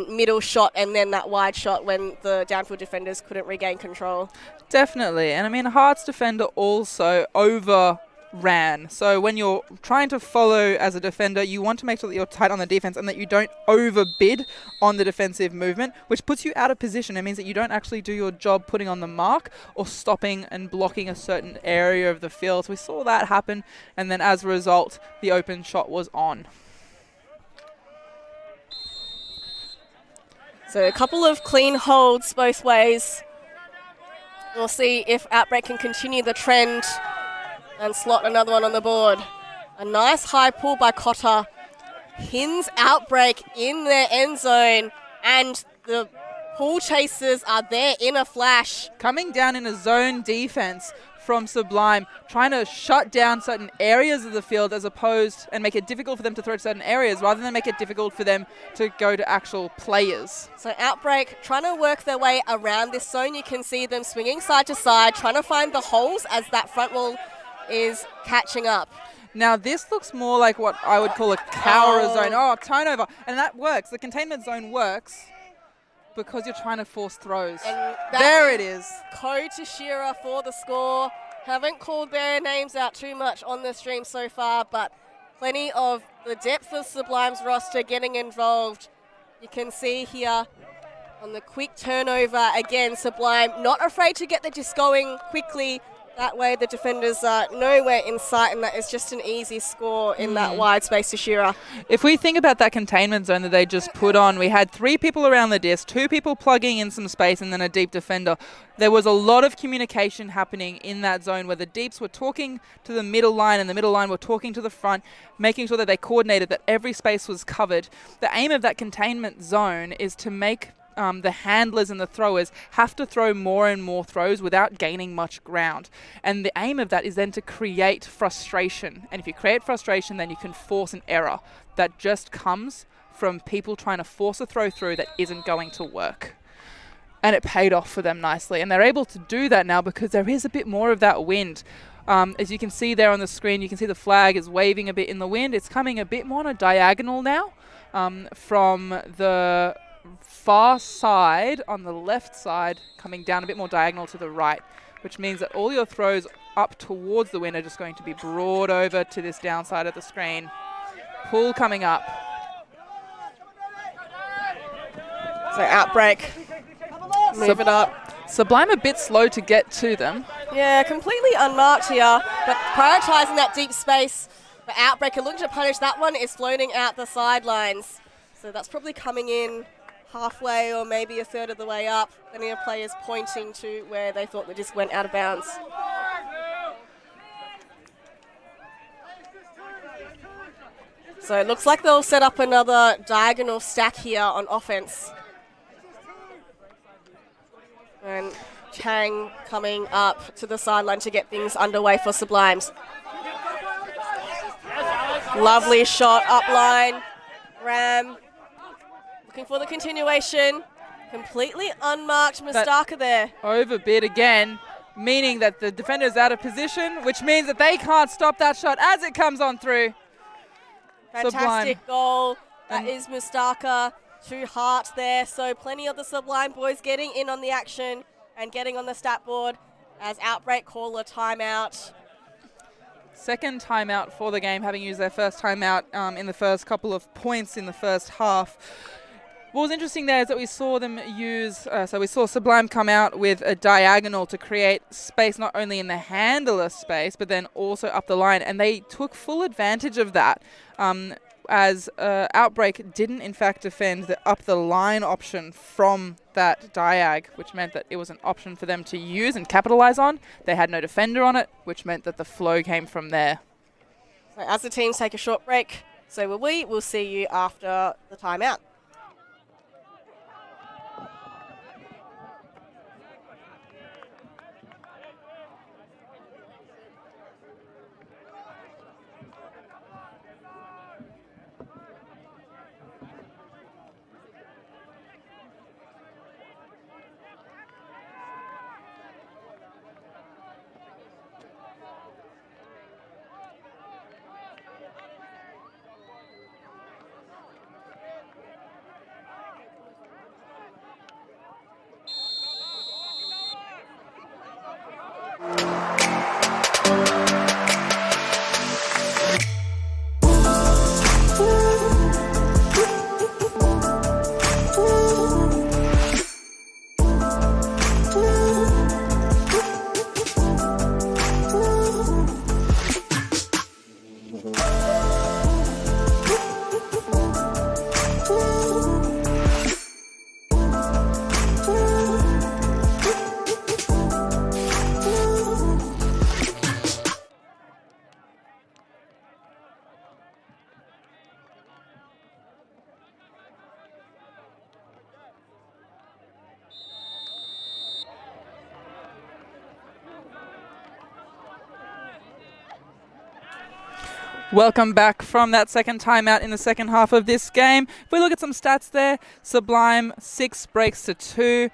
middle shot and then that wide shot when the downfield defenders couldn't regain control. Definitely, and I mean Hart's defender also overran. So when you're trying to follow as a defender, you want to make sure that you're tight on the defense and that you don't overbid on the defensive movement, which puts you out of position. It means that you don't actually do your job putting on the mark or stopping and blocking a certain area of the field. So we saw that happen, and then as a result, the open shot was on. So a couple of clean holds both ways. We'll see if Outbreak can continue the trend and slot another one on the board. A nice high pull by Cotter. Pins Outbreak in their end zone, and the pull chasers are there in a flash. Coming down in a zone defense from Sublime, trying to shut down certain areas of the field as opposed and make it difficult for them to throw to certain areas rather than make it difficult for them to go to actual players. So Outbreak trying to work their way around this zone. You can see them swinging side to side, trying to find the holes as that front wall is catching up. Now this looks more like what I would call a cower zone. Oh, turnover. And that works. The containment zone works because you're trying to force throws. And there it is. Ko to Shearer for the score. Haven't called their names out too much on the stream so far, but plenty of the depth of Sublime's roster getting involved. You can see here on the quick turnover. Again, Sublime not afraid to get the disc going quickly. That way the defenders are nowhere in sight, and that is just an easy score in that wide space to Shearer. If we think about that containment zone that they just put on, we had 3 people around the disc, 2 people plugging in some space, and then a deep defender. There was a lot of communication happening in that zone where the deeps were talking to the middle line and the middle line were talking to the front, making sure that they coordinated, that every space was covered. The aim of that containment zone is to make the handlers and the throwers have to throw more and more throws without gaining much ground. And the aim of that is then to create frustration. And if you create frustration, then you can force an error that just comes from people trying to force a throw through that isn't going to work. And it paid off for them nicely. And they're able to do that now because there is a bit more of that wind. As you can see there on the screen, you can see the flag is waving a bit in the wind. It's coming a bit more on a diagonal now from the far side on the left side, coming down a bit more diagonal to the right, which means that all your throws up towards the wind are just going to be brought over to this downside of the screen. Pull coming up. So Outbreak, move it up. Sublime a bit slow to get to them. Yeah, completely unmarked here, but prioritising that deep space. But Outbreak are looking to punish. That one is floating out the sidelines. So that's probably coming in halfway or maybe a third of the way up. Many of players pointing to where they thought the disc went out of bounds. So it looks like they'll set up another diagonal stack here on offense. And Chang coming up to the sideline to get things underway for Sublimes. Lovely shot up line. Ram looking for the continuation. Completely unmarked Mustaka there. Overbid again, meaning that the defender's out of position, which means that they can't stop that shot as it comes on through. Fantastic Sublime. goal. That is Mustaka to Hart there. So plenty of the Sublime boys getting in on the action and getting on the stat board as Outbreak call a timeout. Second timeout for the game, having used their first timeout in the first couple of points in the first half. What was interesting there is that we saw them use, so we saw Sublime come out with a diagonal to create space not only in the handler space, but then also up the line. And they took full advantage of that as Outbreak didn't in fact defend the up the line option from that diag, which meant that it was an option for them to use and capitalize on. They had no defender on it, which meant that the flow came from there. So as the teams take a short break, so will we. We'll see you after the timeout. Welcome back from that second timeout in the second half of this game. If we look at some stats there, Sublime 6 breaks to 2,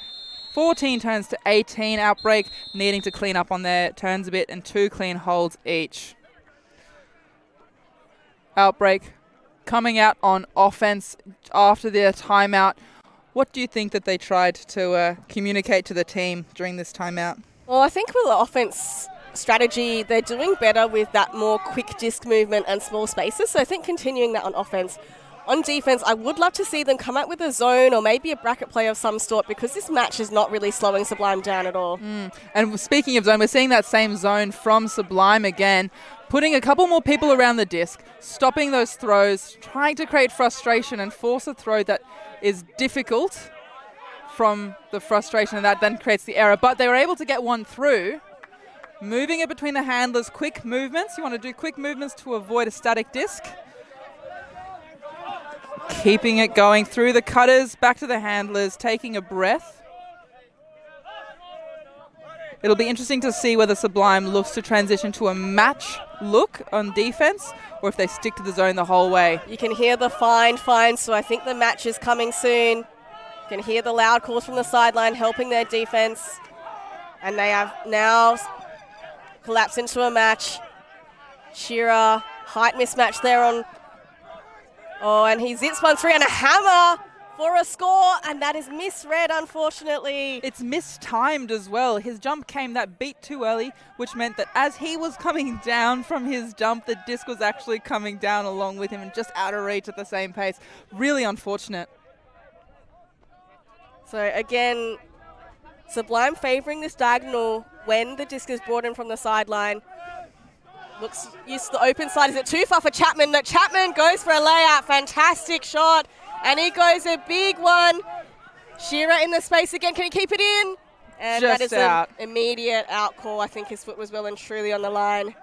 14 turns to 18. Outbreak needing to clean up on their turns a bit and 2 clean holds each. Outbreak coming out on offense after their timeout. What do you think that they tried to communicate to the team during this timeout? Well, I think with the offense strategy, they're doing better with that more quick disc movement and small spaces. So I think continuing that on offense. on defense, I would love to see them come out with a zone or maybe a bracket play of some sort, because this match is not really slowing Sublime down at all. And speaking of zone, we're seeing that same zone from Sublime again, putting a couple more people around the disc, stopping those throws, trying to create frustration and force a throw that is difficult from the frustration, and that then creates the error. But they were able to get one through, moving it between the handlers, quick movements. You want to do quick movements to avoid a static disc. Keeping it going through the cutters, back to the handlers, taking a breath. It'll be interesting to see whether Sublime looks to transition to a match look on defense or if they stick to the zone the whole way. You can hear the fine, so I think the match is coming soon. You can hear the loud calls from the sideline helping their defense. And they have now collapsed into a match. Shearer, height mismatch there on... Oh, and he zips one through and a hammer for a score, and that is misread, unfortunately. It's mistimed as well. His jump came that beat too early, which meant that as he was coming down from his jump, the disc was actually coming down along with him and just out of reach at the same pace. Really unfortunate. So again, Sublime favouring this diagonal when the disc is brought in from the sideline. Looks used to the open side. Is it too far for Chapman? No, Chapman goes for a layout. Fantastic shot. And he goes a big one. Shearer in the space again. Can he keep it in? And just that is out. An immediate out call. I think his foot was well and truly on the line.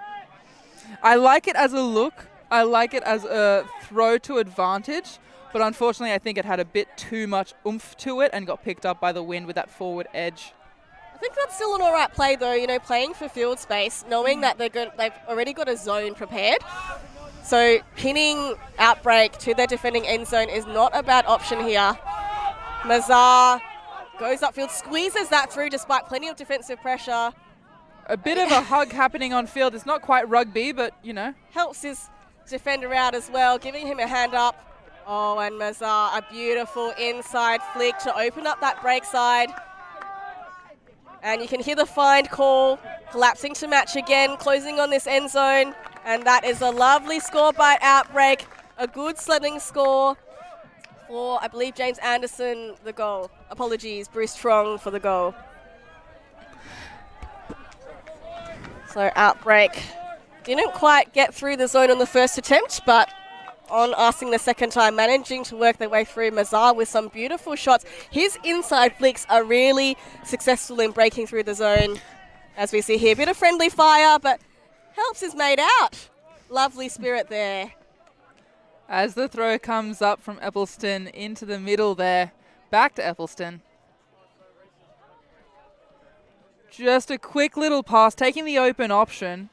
I like it as a look. I like it as a throw to advantage. But unfortunately, I think it had a bit too much oomph to it and got picked up by the wind with that forward edge. I think that's still an all right play, though, you know, playing for field space, knowing that they've already got a zone prepared. So pinning Outbreak to their defending end zone is not a bad option here. Mazar goes upfield, squeezes that through despite plenty of defensive pressure. A bit of a hug happening on field. It's not quite rugby, but, you know. Helps his defender out as well, giving him a hand up. Oh, and Mazar, a beautiful inside flick to open up that break side. And you can hear the find call, collapsing to match again, closing on this end zone. And that is a lovely score by Outbreak. A good sledding score for, I believe, James Anderson, the goal. Apologies, Bruce Trong for the goal. So Outbreak didn't quite get through the zone on the first attempt, but on asking the second time, managing to work their way through. Mazar with some beautiful shots. His inside flicks are really successful in breaking through the zone. As we see here, a bit of friendly fire, but helps his mate out. Lovely spirit there. As the throw comes up from Eppelston into the middle there, back to Eppelston. Just a quick little pass, taking the open option.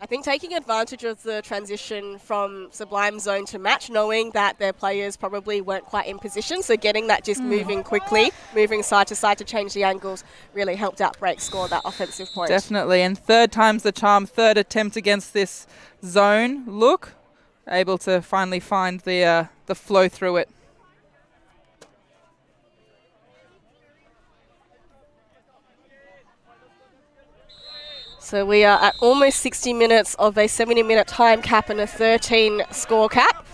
I think taking advantage of the transition from Sublime zone to match, knowing that their players probably weren't quite in position, so getting that disc moving quickly, moving side to side to change the angles, really helped Outbreak score that offensive point. Definitely, and third time's the charm, third attempt against this zone look, able to finally find the flow through it. So we are at almost 60 minutes of a 70-minute time cap and a 13 score cap.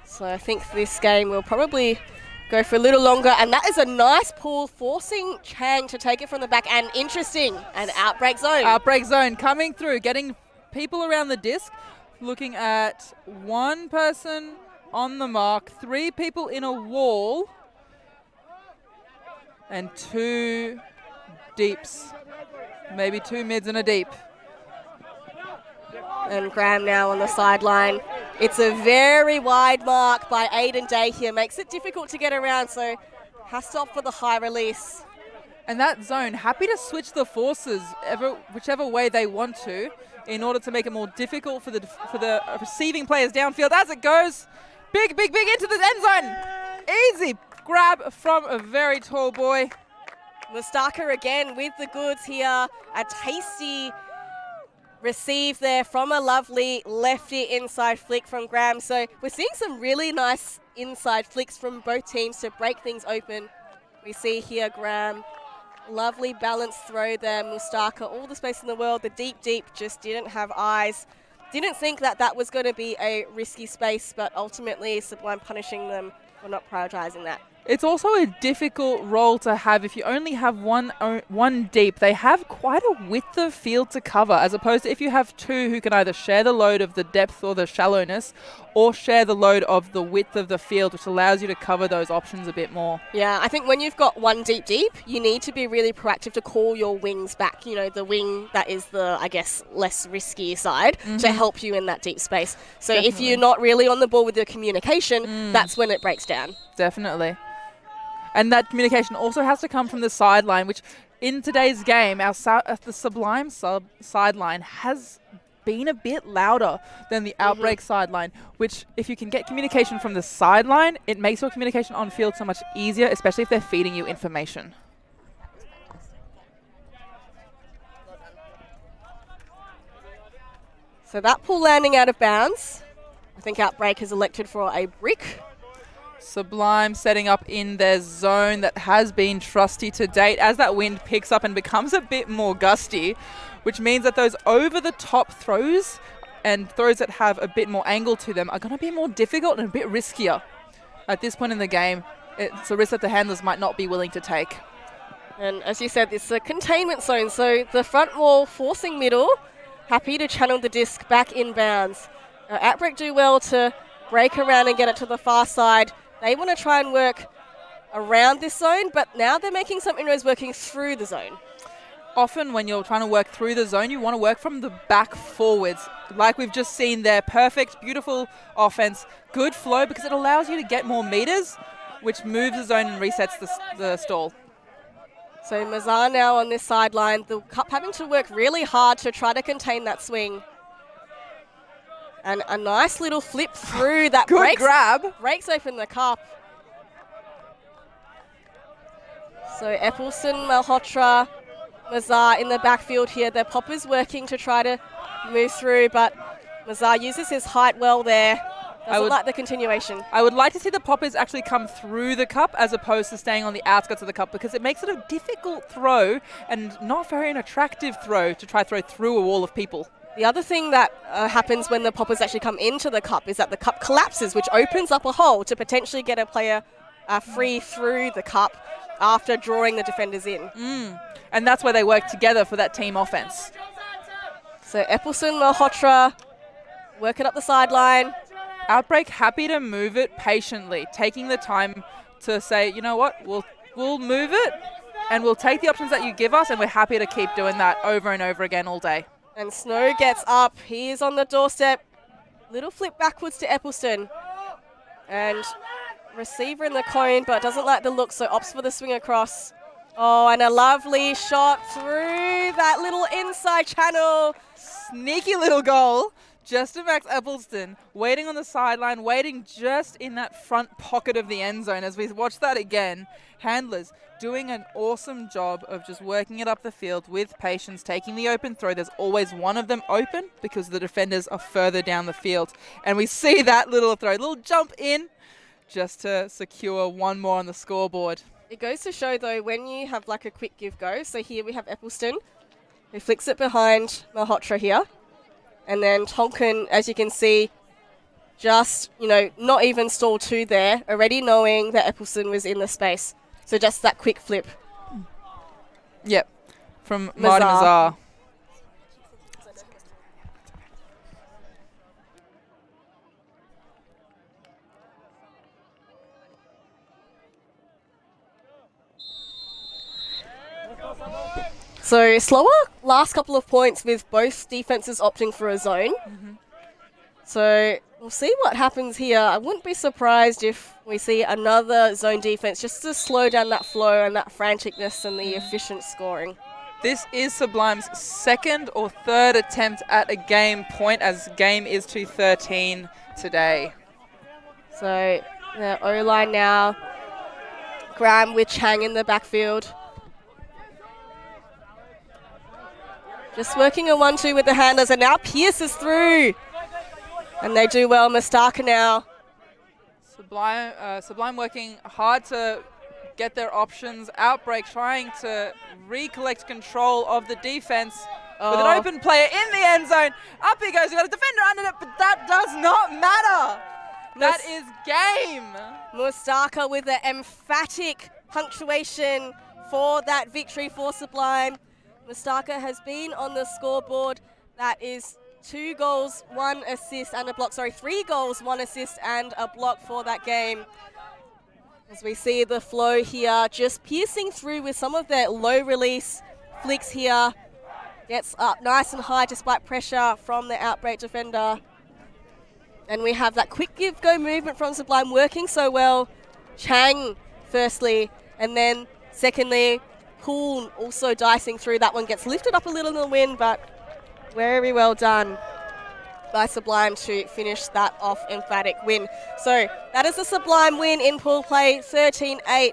So I think this game will probably go for a little longer. And that is a nice pull, forcing Chang to take it from the back. And interesting, an Outbreak zone. Outbreak zone coming through, getting people around the disc, looking at one person on the mark, three people in a wall, and two deeps. Maybe two mids and a deep. And Graham now on the sideline. It's a very wide mark by Aiden Day here. Makes it difficult to get around, so has to opt for the high release. And that zone, happy to switch the forces whichever way they want to in order to make it more difficult for the receiving players downfield. As it goes, big into the end zone. Easy grab from a very tall boy. Mustaka again with the goods here. A tasty receive there from a lovely lefty inside flick from Graham. So we're seeing some really nice inside flicks from both teams to break things open. We see here Graham, lovely balanced throw there. Mustaka, all the space in the world. The deep just didn't have eyes didn't think that that was going to be a risky space, but ultimately Sublime punishing them for not prioritising that. It's also a difficult role to have if you only have one deep. They have quite a width of field to cover, as opposed to if you have two who can either share the load of the depth or the shallowness, or share the load of the width of the field, which allows you to cover those options a bit more. Yeah, I think when you've got one deep, you need to be really proactive to call your wings back. You know, the wing that is the, I guess, less risky side to help you in that deep space. So if you're not really on the ball with your communication, that's when it breaks down. Definitely. And that communication also has to come from the sideline, which in today's game, the Sublime sideline has been a bit louder than the Outbreak sideline, which if you can get communication from the sideline, it makes your communication on field so much easier, especially if they're feeding you information. So that pull landing out of bounds. I think Outbreak has elected for a brick. Sublime setting up in their zone that has been trusty to date as that wind picks up and becomes a bit more gusty, which means that those over-the-top throws and throws that have a bit more angle to them are going to be more difficult and a bit riskier. At this point in the game, it's a risk that the handlers might not be willing to take. And as you said, it's a containment zone, so the front wall forcing middle, happy to channel the disc back in bounds. Outbreak do well to break around and get it to the far side. They want to try and work around this zone, but now they're making some inroads working through the zone. Often when you're trying to work through the zone, you want to work from the back forwards. Like we've just seen there, perfect, beautiful offense, good flow because it allows you to get more meters, which moves the zone and resets the stall. So Mazar now on this sideline, the cup having to work really hard to try to contain that swing. And a nice little flip through that Good grab. Breaks open the cup. So Eppelson, Malhotra, Mazar in the backfield here. Their poppers working to try to move through, but Mazar uses his height well there. Doesn't like the continuation. I would like to see the poppers actually come through the cup as opposed to staying on the outskirts of the cup because it makes it a difficult throw and not very an attractive throw to try to throw through a wall of people. The other thing that happens when the poppers actually come into the cup is that the cup collapses, which opens up a hole to potentially get a player free through the cup after drawing the defenders in. And that's where they work together for that team offense. So Eppelson, Malhotra, working up the sideline. Outbreak happy to move it patiently, taking the time to say, you know what, we'll move it and we'll take the options that you give us and we're happy to keep doing that over and over again all day. And Snow gets up. He is on the doorstep. Little flip backwards to Eppelson. And receiver in the cone, but doesn't like the look, so opts for the swing across. Oh, and a lovely shot through that little inside channel. Sneaky little goal. Just to Max Eppelston, waiting on the sideline, waiting just in that front pocket of the end zone. As we watch that again, handlers doing an awesome job of just working it up the field with patience, taking the open throw. There's always one of them open because the defenders are further down the field. And we see that little throw, little jump in just to secure one more on the scoreboard. It goes to show, though, when you have like a quick give go. So here we have Eppelston, who flicks it behind Malhotra here. And then Tonkin, as you can see, just, not even stall two there, already knowing that Eppelson was in the space. So just that quick flip. Yep, from Marty Mazar. So slower last couple of points with both defenses opting for a zone. So we'll see what happens here. I wouldn't be surprised if we see another zone defense just to slow down that flow and that franticness and the efficient scoring. This is Sublime's second or third attempt at a game point, as game is to 13 today. So the O-line now. Graham with Chang in the backfield. Just working a 1-2 with the handlers, and now Pierce is through. And they do well. Mustaka now. Sublime working hard to get their options. Outbreak trying to recollect control of the defense. with an open player in the end zone. Up he goes, we've got a defender under it, but that does not matter. That is game. Mustaka with the emphatic punctuation for that victory for Sublime. Mustaka has been on the scoreboard. That is 2 goals, 1 assist and a block. Sorry, 3 goals, 1 assist and a block for that game. As we see the flow here, just piercing through with some of their low release flicks here. Gets up nice and high despite pressure from the Outbreak defender. And we have that quick give-go movement from Sublime working so well. Chang firstly, and then secondly, Poole also dicing through. That one gets lifted up a little in the wind, but very well done by Sublime to finish that off. Emphatic win. So that is a Sublime win in pool play, 13-8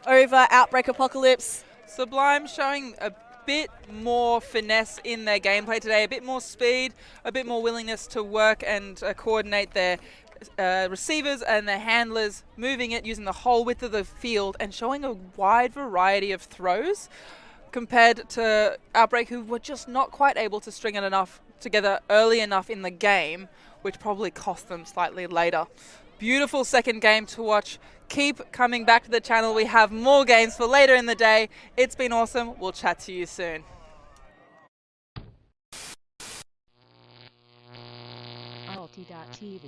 over Outbreak Apocalypse. Sublime showing a bit more finesse in their gameplay today, a bit more speed, a bit more willingness to work and coordinate their receivers and their handlers, moving it using the whole width of the field and showing a wide variety of throws compared to Outbreak, who were just not quite able to string it together early enough in the game, which probably cost them slightly later. Beautiful second game to watch. Keep coming back to the channel. We have more games for later in the day. It's been awesome. We'll chat to you soon. ULTI.TV